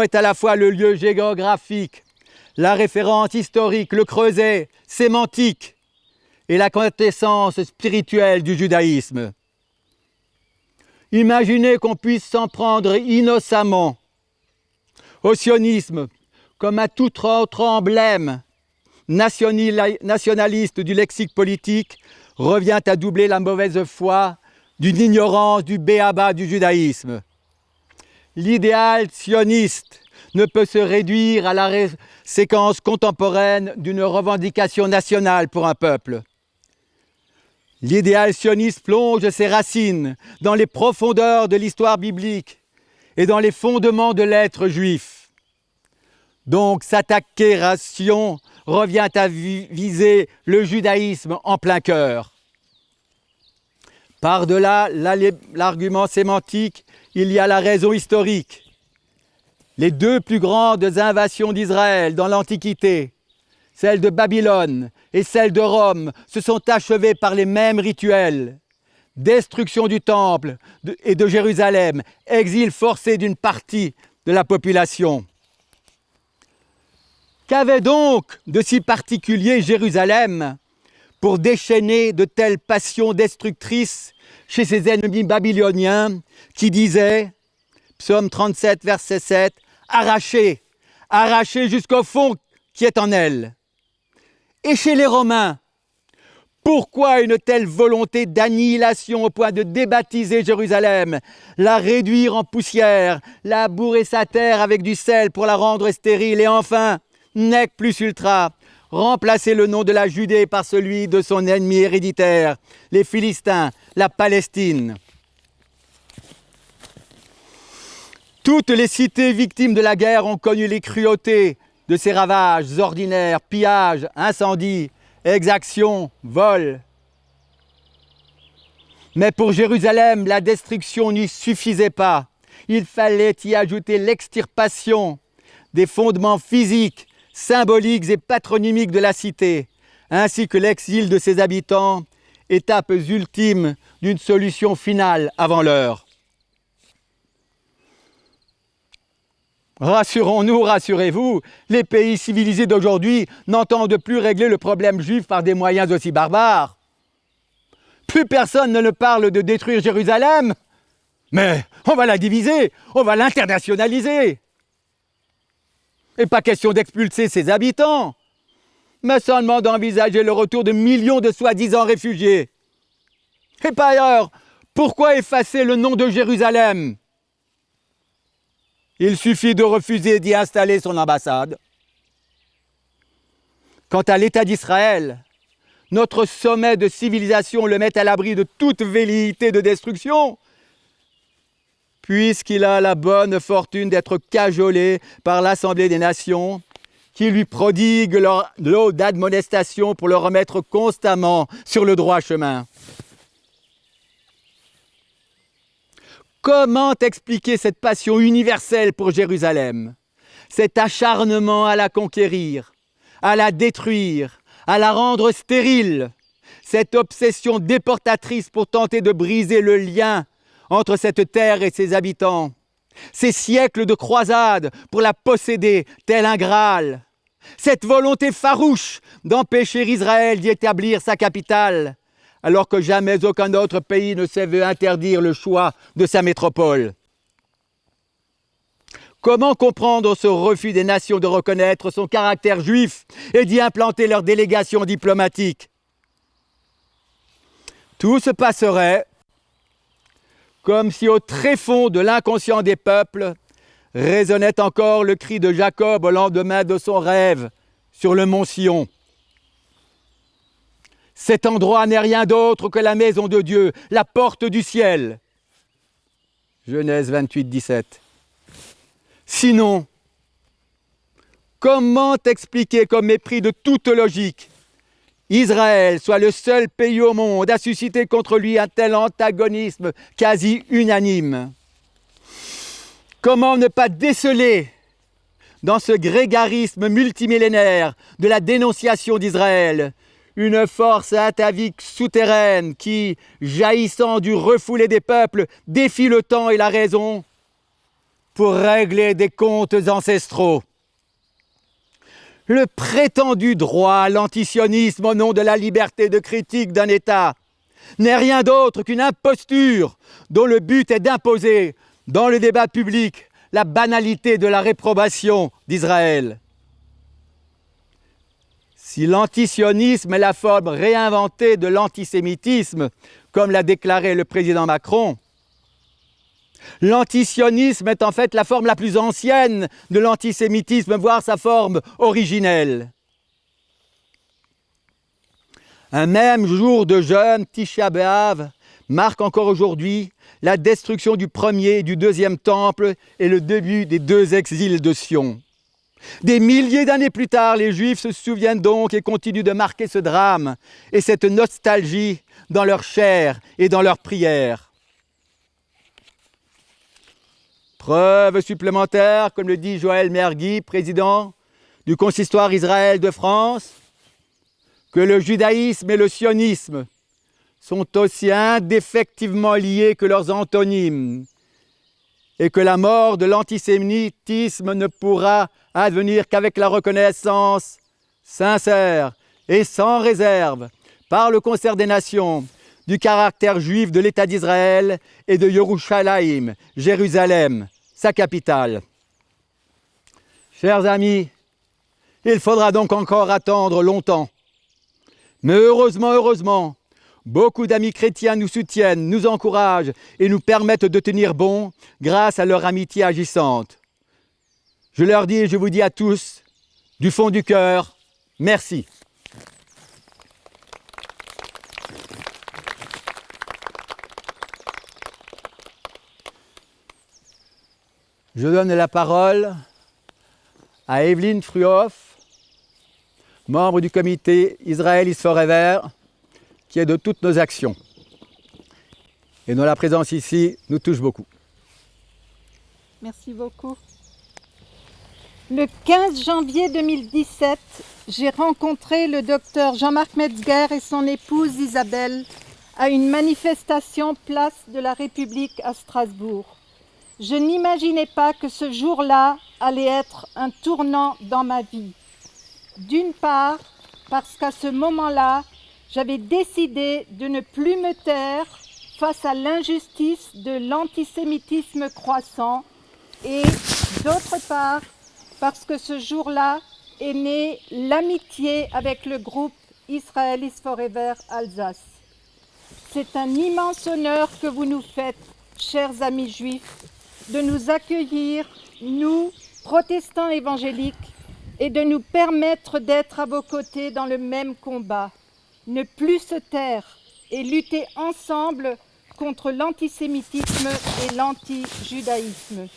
est à la fois le lieu géographique, la référence historique, le creuset sémantique et la quintessence spirituelle du judaïsme. Imaginez qu'on puisse s'en prendre innocemment au sionisme comme à tout autre emblème nationaliste du lexique politique revient à doubler la mauvaise foi d'une ignorance du b.a.-ba du judaïsme. L'idéal sioniste ne peut se réduire à la séquence contemporaine d'une revendication nationale pour un peuple. L'idéal sioniste plonge ses racines dans les profondeurs de l'histoire biblique et dans les fondements de l'être juif. Donc s'attaquer à Sion revient à viser le judaïsme en plein cœur. Par-delà l'argument sémantique, il y a la raison historique. Les deux plus grandes invasions d'Israël dans l'Antiquité, celle de Babylone et celle de Rome, se sont achevées par les mêmes rituels. Destruction du temple et de Jérusalem, exil forcé d'une partie de la population. Qu'avait donc de si particulier Jérusalem pour déchaîner de telles passions destructrices chez ses ennemis babyloniens qui disaient, psaume 37, verset 7, « Arrachez, arrachez jusqu'au fond qui est en elle ». Et chez les Romains, pourquoi une telle volonté d'annihilation au point de débaptiser Jérusalem, la réduire en poussière, la bourrer sa terre avec du sel pour la rendre stérile et enfin, nec plus ultra, remplacer le nom de la Judée par celui de son ennemi héréditaire, les Philistins, la Palestine. Toutes les cités victimes de la guerre ont connu les cruautés de ces ravages ordinaires, pillages, incendies, exactions, vols. Mais pour Jérusalem, la destruction n'y suffisait pas. Il fallait y ajouter l'extirpation des fondements physiques, symboliques et patronymiques de la cité, ainsi que l'exil de ses habitants, étapes ultimes d'une solution finale avant l'heure. Rassurons-nous, rassurez-vous, les pays civilisés d'aujourd'hui n'entendent plus régler le problème juif par des moyens aussi barbares. Plus personne ne parle de détruire Jérusalem, mais on va la diviser, on va l'internationaliser. Et pas question d'expulser ses habitants, mais seulement d'envisager le retour de millions de soi-disant réfugiés. Et par ailleurs, pourquoi effacer le nom de Jérusalem ? Il suffit de refuser d'y installer son ambassade. Quant à l'État d'Israël, notre sommet de civilisation le met à l'abri de toute velléité de destruction, puisqu'il a la bonne fortune d'être cajolé par l'Assemblée des Nations, qui lui prodigue l'eau d'admonestation pour le remettre constamment sur le droit chemin. Comment expliquer cette passion universelle pour Jérusalem, cet acharnement à la conquérir, à la détruire, à la rendre stérile, cette obsession déportatrice pour tenter de briser le lien entre cette terre et ses habitants, ces siècles de croisades pour la posséder tel un Graal, cette volonté farouche d'empêcher Israël d'y établir sa capitale, alors que jamais aucun autre pays ne s'est vu interdire le choix de sa métropole. Comment comprendre ce refus des nations de reconnaître son caractère juif et d'y implanter leurs délégations diplomatiques ? Tout se passerait comme si au tréfonds de l'inconscient des peuples résonnait encore le cri de Jacob au lendemain de son rêve sur le mont Sion. Cet endroit n'est rien d'autre que la maison de Dieu, la porte du ciel. Genèse 28, 17. Sinon, comment expliquer qu'au mépris de toute logique, Israël soit le seul pays au monde à susciter contre lui un tel antagonisme quasi unanime? Comment ne pas déceler dans ce grégarisme multimillénaire de la dénonciation d'Israël une force atavique souterraine qui, jaillissant du refoulé des peuples, défie le temps et la raison pour régler des comptes ancestraux? Le prétendu droit à l'antisionisme au nom de la liberté de critique d'un État n'est rien d'autre qu'une imposture dont le but est d'imposer dans le débat public la banalité de la réprobation d'Israël. Si l'antisionisme est la forme réinventée de l'antisémitisme, comme l'a déclaré le président Macron, l'antisionisme est en fait la forme la plus ancienne de l'antisémitisme, voire sa forme originelle. Un même jour de jeûne, Tisha B'Av, marque encore aujourd'hui la destruction du premier et du deuxième temple et le début des deux exils de Sion. Des milliers d'années plus tard, les Juifs se souviennent donc et continuent de marquer ce drame et cette nostalgie dans leur chair et dans leurs prières. Preuve supplémentaire, comme le dit Joël Mergui, président du Consistoire Israël de France, que le judaïsme et le sionisme sont aussi indéfectivement liés que leurs antonymes et que la mort de l'antisémitisme ne pourra advenir qu'avec la reconnaissance sincère et sans réserve par le concert des nations du caractère juif de l'État d'Israël et de Yerushalayim, Jérusalem, sa capitale. Chers amis, il faudra donc encore attendre longtemps. Mais heureusement, beaucoup d'amis chrétiens nous soutiennent, nous encouragent et nous permettent de tenir bon grâce à leur amitié agissante. Je leur dis et je vous dis à tous, du fond du cœur, merci. Je donne la parole à Evelyne Fruhoff, membre du comité Israel is Forever, qui est de toutes nos actions et dont la présence ici nous touche beaucoup. Merci beaucoup. Le 15 janvier 2017, j'ai rencontré le docteur Jean-Marc Metzger et son épouse Isabelle à une manifestation place de la République à Strasbourg. Je n'imaginais pas que ce jour-là allait être un tournant dans ma vie. D'une part, parce qu'à ce moment-là, j'avais décidé de ne plus me taire face à l'injustice de l'antisémitisme croissant et d'autre part, parce que ce jour-là est née l'amitié avec le groupe Israel is Forever Alsace. C'est un immense honneur que vous nous faites, chers amis juifs, de nous accueillir, nous, protestants évangéliques, et de nous permettre d'être à vos côtés dans le même combat. Ne plus se taire et lutter ensemble contre l'antisémitisme et l'anti-judaïsme.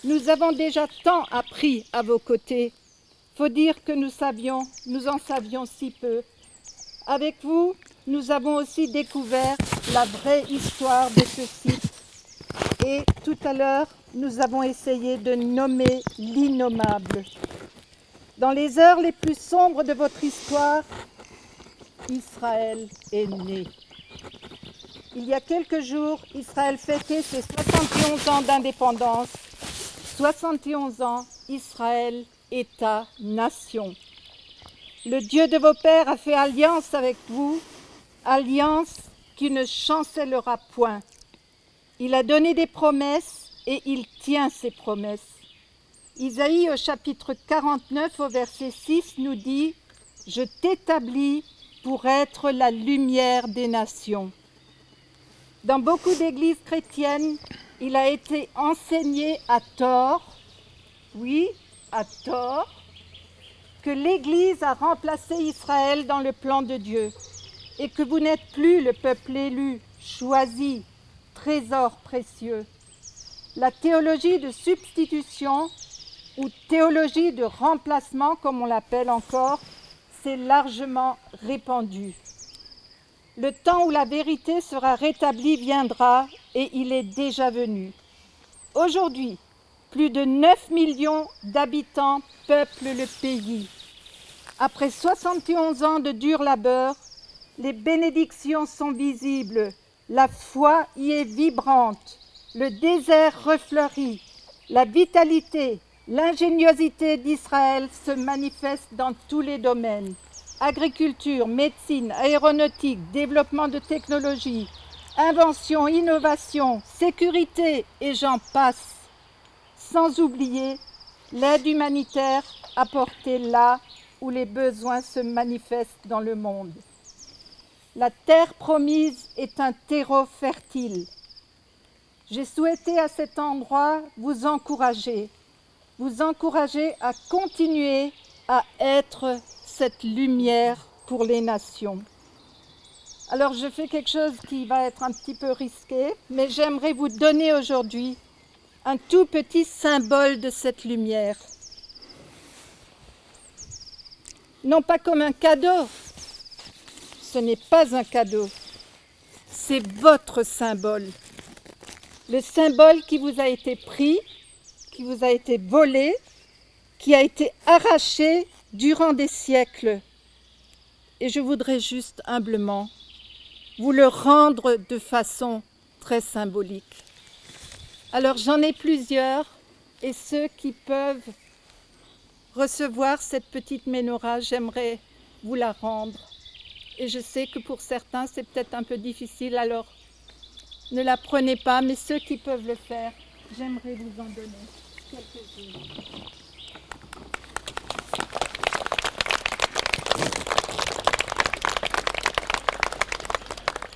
Nous avons déjà tant appris à vos côtés. Faut dire que nous en savions si peu. Avec vous, nous avons aussi découvert la vraie histoire de ce site. Et tout à l'heure, nous avons essayé de nommer l'innommable. Dans les heures les plus sombres de votre histoire, Israël est né. Il y a quelques jours, Israël fêtait ses 71 ans d'indépendance. 71 ans, Israël, État, nation. Le Dieu de vos pères a fait alliance avec vous, alliance qui ne chancellera point. Il a donné des promesses et il tient ses promesses. Isaïe au chapitre 49 au verset 6 nous dit « Je t'établis pour être la lumière des nations ». Dans beaucoup d'églises chrétiennes, il a été enseigné à tort, oui, à tort, que l'Église a remplacé Israël dans le plan de Dieu et que vous n'êtes plus le peuple élu, choisi, trésor précieux. La théologie de substitution ou théologie de remplacement, comme on l'appelle encore, s'est largement répandue. Le temps où la vérité sera rétablie viendra et il est déjà venu. Aujourd'hui, plus de 9 millions d'habitants peuplent le pays. Après 71 ans de dur labeur, les bénédictions sont visibles, la foi y est vibrante, le désert refleurit, la vitalité, l'ingéniosité d'Israël se manifeste dans tous les domaines. Agriculture, médecine, aéronautique, développement de technologies, invention, innovation, sécurité et j'en passe. Sans oublier l'aide humanitaire apportée là où les besoins se manifestent dans le monde. La terre promise est un terreau fertile. J'ai souhaité à cet endroit vous encourager à continuer à être cette lumière pour les nations. Alors je fais quelque chose qui va être un petit peu risqué, mais j'aimerais vous donner aujourd'hui un tout petit symbole de cette lumière. Non pas comme un cadeau, ce n'est pas un cadeau, c'est votre symbole. le symbole qui vous a été pris, qui vous a été volé, qui a été arraché durant des siècles. Et je voudrais juste humblement vous le rendre de façon très symbolique. Alors j'en ai plusieurs, et ceux qui peuvent recevoir cette petite menorah, j'aimerais vous la rendre. Et je sais que pour certains c'est peut-être un peu difficile, alors ne la prenez pas, mais ceux qui peuvent le faire, j'aimerais vous en donner quelques-unes.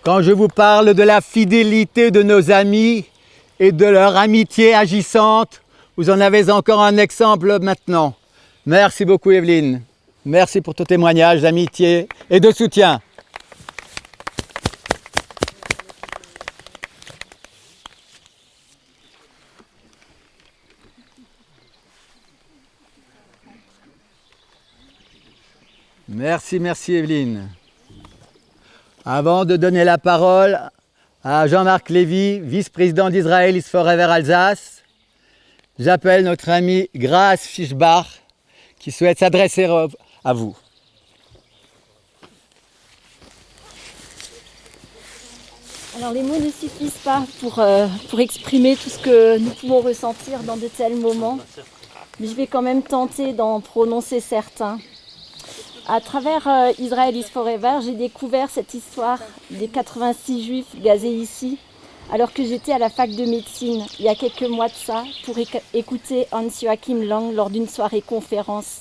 Quand je vous parle de la fidélité de nos amis et de leur amitié agissante, vous en avez encore un exemple maintenant. Merci beaucoup Evelyne. Merci pour ton témoignage d'amitié et de soutien. Merci Evelyne. Avant de donner la parole à Jean-Marc Lévy, vice-président d'Israël is Forever Alsace, j'appelle notre amie Grace Fischbach qui souhaite s'adresser à vous. Alors les mots ne suffisent pas pour exprimer tout ce que nous pouvons ressentir dans de tels moments, mais je vais quand même tenter d'en prononcer certains. À travers Israel is Forever, j'ai découvert cette histoire des 86 juifs gazés ici, alors que j'étais à la fac de médecine il y a quelques mois de ça, pour écouter Hans-Joachim Lang lors d'une soirée conférence.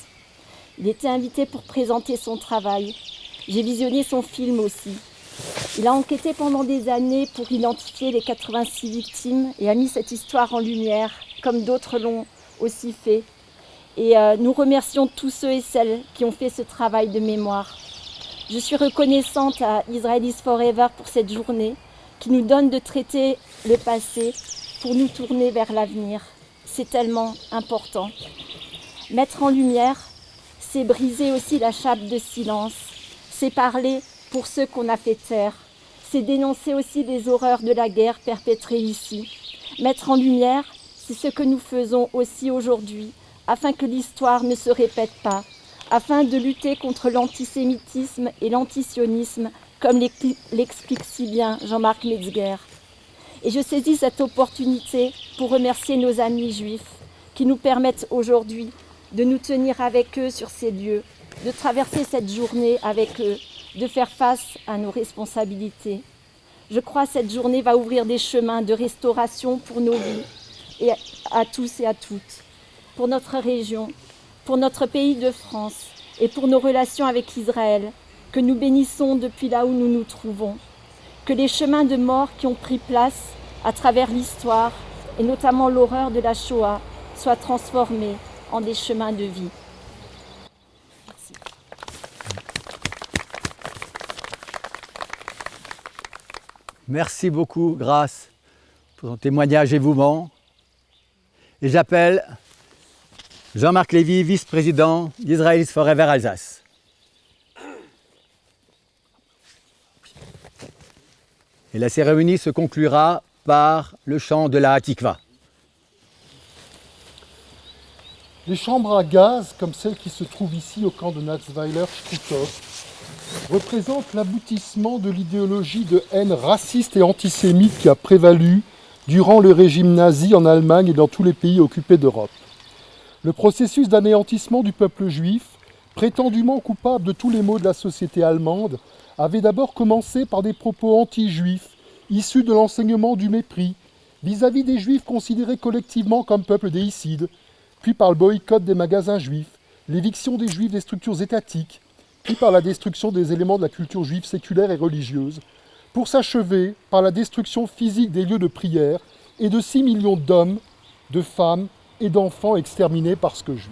Il était invité pour présenter son travail. J'ai visionné son film aussi. Il a enquêté pendant des années pour identifier les 86 victimes et a mis cette histoire en lumière, comme d'autres l'ont aussi fait. Et nous remercions tous ceux et celles qui ont fait ce travail de mémoire. Je suis reconnaissante à Israel is Forever pour cette journée qui nous donne de traiter le passé pour nous tourner vers l'avenir. C'est tellement important. Mettre en lumière, c'est briser aussi la chape de silence. C'est parler pour ceux qu'on a fait taire. C'est dénoncer aussi les horreurs de la guerre perpétrée ici. Mettre en lumière, c'est ce que nous faisons aussi aujourd'hui, afin que l'histoire ne se répète pas, afin de lutter contre l'antisémitisme et l'antisionisme, comme l'explique si bien Jean-Marc Metzger. Et je saisis cette opportunité pour remercier nos amis juifs qui nous permettent aujourd'hui de nous tenir avec eux sur ces lieux, de traverser cette journée avec eux, de faire face à nos responsabilités. Je crois que cette journée va ouvrir des chemins de restauration pour nos vies, et à tous et à toutes. Pour notre région, pour notre pays de France et pour nos relations avec Israël, que nous bénissons depuis là où nous nous trouvons. Que les chemins de mort qui ont pris place à travers l'histoire, et notamment l'horreur de la Shoah, soient transformés en des chemins de vie. Merci. Merci beaucoup, Grace, pour ton témoignage émouvant. Et j'appelle Jean-Marc Lévy, vice-président d'Israel is Forever Alsace. Et la cérémonie se conclura par le chant de la Hatikva. Les chambres à gaz, comme celle qui se trouve ici au camp de Natzweiler-Struthof, représentent l'aboutissement de l'idéologie de haine raciste et antisémite qui a prévalu durant le régime nazi en Allemagne et dans tous les pays occupés d'Europe. Le processus d'anéantissement du peuple juif, prétendument coupable de tous les maux de la société allemande, avait d'abord commencé par des propos anti-juifs, issus de l'enseignement du mépris, vis-à-vis des juifs considérés collectivement comme peuple déicide, puis par le boycott des magasins juifs, l'éviction des juifs des structures étatiques, puis par la destruction des éléments de la culture juive séculaire et religieuse, pour s'achever par la destruction physique des lieux de prière et de 6 millions d'hommes, de femmes et d'enfants exterminés parce que juifs.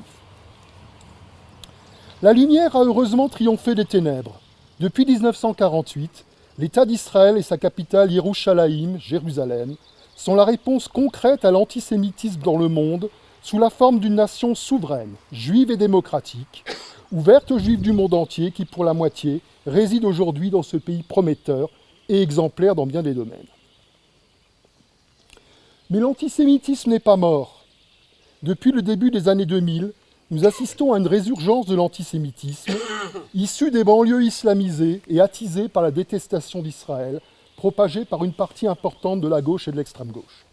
La lumière a heureusement triomphé des ténèbres. Depuis 1948, l'État d'Israël et sa capitale Yerushalayim, Jérusalem, sont la réponse concrète à l'antisémitisme dans le monde sous la forme d'une nation souveraine, juive et démocratique, ouverte aux juifs du monde entier qui, pour la moitié, résident aujourd'hui dans ce pays prometteur et exemplaire dans bien des domaines. Mais l'antisémitisme n'est pas mort. Depuis le début des années 2000, nous assistons à une résurgence de l'antisémitisme, issu des banlieues islamisées et attisé par la détestation d'Israël, propagée par une partie importante de la gauche et de l'extrême gauche.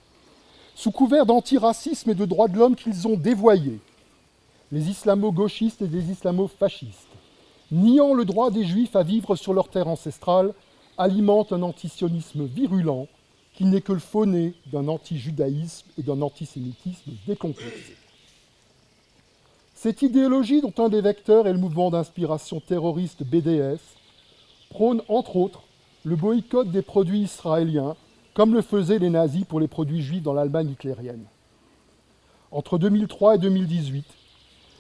Sous couvert d'antiracisme et de droits de l'homme qu'ils ont dévoyés, les islamo-gauchistes et les islamo-fascistes, niant le droit des Juifs à vivre sur leur terre ancestrale, alimentent un antisionisme virulent qui n'est que le faux nez d'un anti-judaïsme et d'un antisémitisme décomplexé. Cette idéologie, dont un des vecteurs est le mouvement d'inspiration terroriste BDS, prône entre autres le boycott des produits israéliens, comme le faisaient les nazis pour les produits juifs dans l'Allemagne hitlérienne. Entre 2003 et 2018,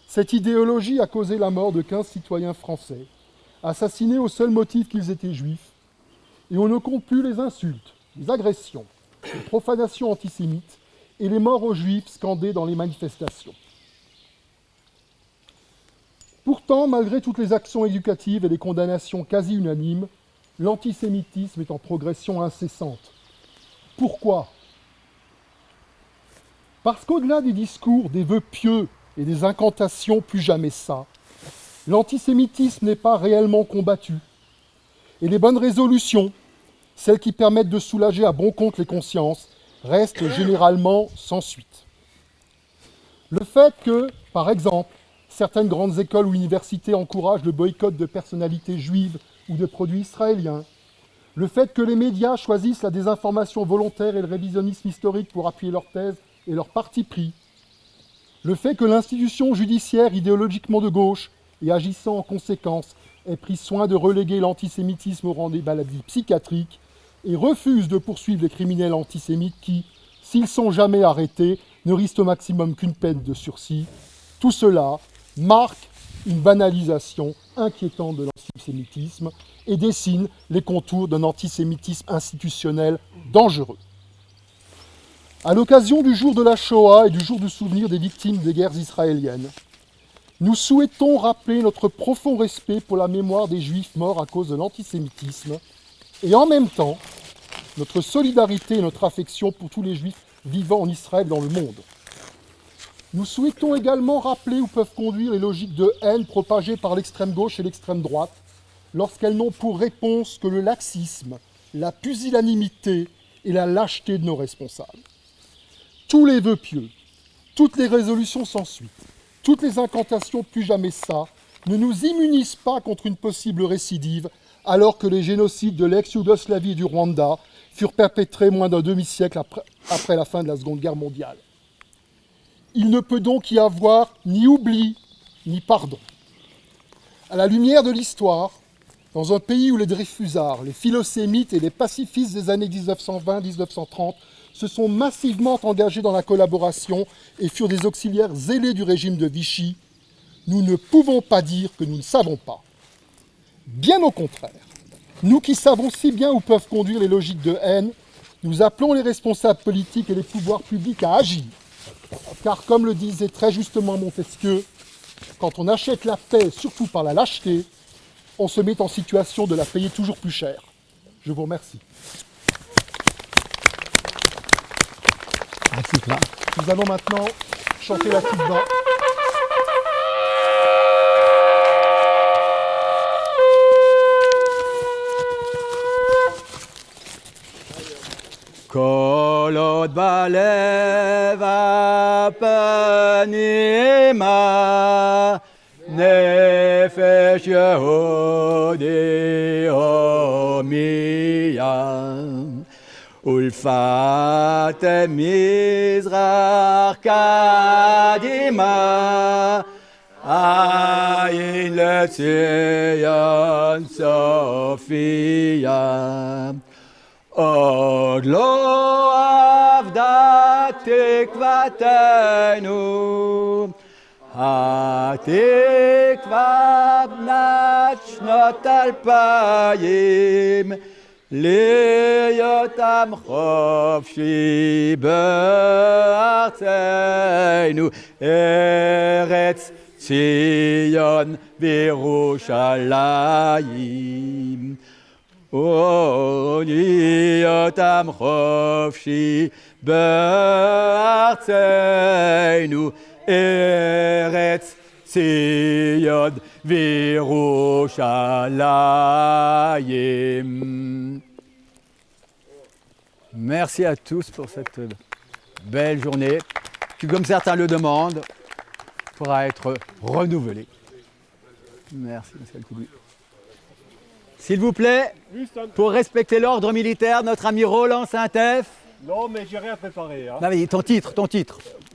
cette idéologie a causé la mort de 15 citoyens français, assassinés au seul motif qu'ils étaient juifs, et on ne compte plus les insultes, les agressions, les profanations antisémites et les morts aux juifs scandés dans les manifestations. Pourtant, malgré toutes les actions éducatives et les condamnations quasi unanimes, l'antisémitisme est en progression incessante. Pourquoi ? Parce qu'au-delà des discours, des vœux pieux et des incantations plus jamais ça, l'antisémitisme n'est pas réellement combattu. Et les bonnes résolutions, celles qui permettent de soulager à bon compte les consciences, restent généralement sans suite. Le fait que, par exemple, certaines grandes écoles ou universités encouragent le boycott de personnalités juives ou de produits israéliens, le fait que les médias choisissent la désinformation volontaire et le révisionnisme historique pour appuyer leurs thèses et leurs partis pris, le fait que l'institution judiciaire idéologiquement de gauche et agissant en conséquence ait pris soin de reléguer l'antisémitisme au rang des maladies psychiatriques et refuse de poursuivre les criminels antisémites qui, s'ils sont jamais arrêtés, ne risquent au maximum qu'une peine de sursis, tout cela marque une banalisation inquiétante de l'antisémitisme et dessine les contours d'un antisémitisme institutionnel dangereux. À l'occasion du jour de la Shoah et du jour du souvenir des victimes des guerres israéliennes, nous souhaitons rappeler notre profond respect pour la mémoire des Juifs morts à cause de l'antisémitisme et en même temps notre solidarité et notre affection pour tous les Juifs vivant en Israël et dans le monde. Nous souhaitons également rappeler où peuvent conduire les logiques de haine propagées par l'extrême gauche et l'extrême droite lorsqu'elles n'ont pour réponse que le laxisme, la pusillanimité et la lâcheté de nos responsables. Tous les vœux pieux, toutes les résolutions sans suite, toutes les incantations plus jamais ça, ne nous immunisent pas contre une possible récidive alors que les génocides de l'ex-Yougoslavie et du Rwanda furent perpétrés moins d'un demi-siècle après la fin de la Seconde Guerre mondiale. Il ne peut donc y avoir ni oubli, ni pardon. À la lumière de l'histoire, dans un pays où les Dreyfusards, les philosémites et les pacifistes des années 1920-1930 se sont massivement engagés dans la collaboration et furent des auxiliaires zélés du régime de Vichy, nous ne pouvons pas dire que nous ne savons pas. Bien au contraire, nous qui savons si bien où peuvent conduire les logiques de haine, nous appelons les responsables politiques et les pouvoirs publics à agir. Car comme le disait très justement Montesquieu, quand on achète la paix, surtout par la lâcheté, on se met en situation de la payer toujours plus cher. Je vous remercie. Nous allons maintenant chanter la Tikva. כל עוד בלב הפנימה נפש יהודי הומייה ולפת מזרח קדימה עין לציון סופיה עוד לא אבדה תקוותנו, התקווה בנת שנות 2000, להיות עם חופשי בארצנו, ארץ ציון וירושלים. oni otam chofshi be'artzeinu eretz Sion v'Yerushalayim. Merci à tous pour cette belle journée qui, comme certains le demandent, pourra être renouvelée. Merci, monsieur Alcoubli. S'il vous plaît, pour respecter l'ordre militaire, notre ami Roland Saint-Ef. Non, mais j'ai rien préparé. Hein. Non, mais ton titre.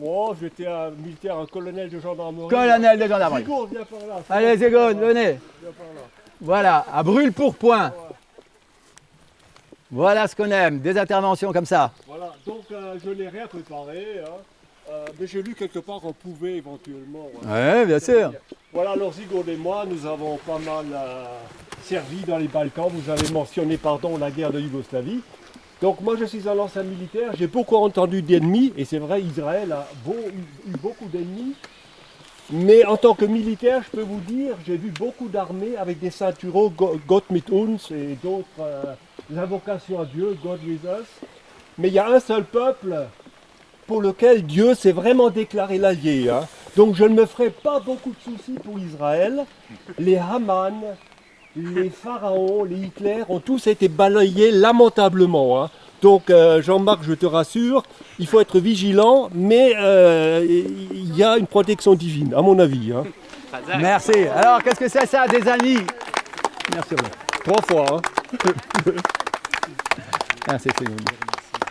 Oh, j'étais un militaire, un colonel de gendarmerie. Colonel de gendarmerie. Zégon, viens par là. Allez, Zégon, venez. Viens par là. Voilà, à brûle-pourpoint. Voilà ce qu'on aime, des interventions comme ça. Voilà, donc je n'ai rien préparé. Hein. Mais j'ai lu quelque part qu'on pouvait éventuellement. Oui, bien sûr. Voilà, alors Zégon et moi, nous avons pas mal servi dans les Balkans. Vous avez mentionné, la guerre de Yougoslavie. Donc moi je suis un ancien militaire, j'ai beaucoup entendu d'ennemis, et c'est vrai, Israël a eu beaucoup d'ennemis. Mais en tant que militaire, je peux vous dire, j'ai vu beaucoup d'armées avec des ceinturaux Gott mit uns et d'autres invocations à Dieu, God with us. Mais il y a un seul peuple pour lequel Dieu s'est vraiment déclaré l'allié. Hein. Donc je ne me ferai pas beaucoup de soucis pour Israël. Les Haman, les pharaons, les Hitler ont tous été balayés lamentablement. Hein. Donc Jean-Marc, je te rassure, il faut être vigilant, mais il y a une protection divine, à mon avis. Hein. Merci. Alors, qu'est-ce que c'est ça, des amis? Merci. 3 fois. Hein. Merci,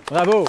Bravo.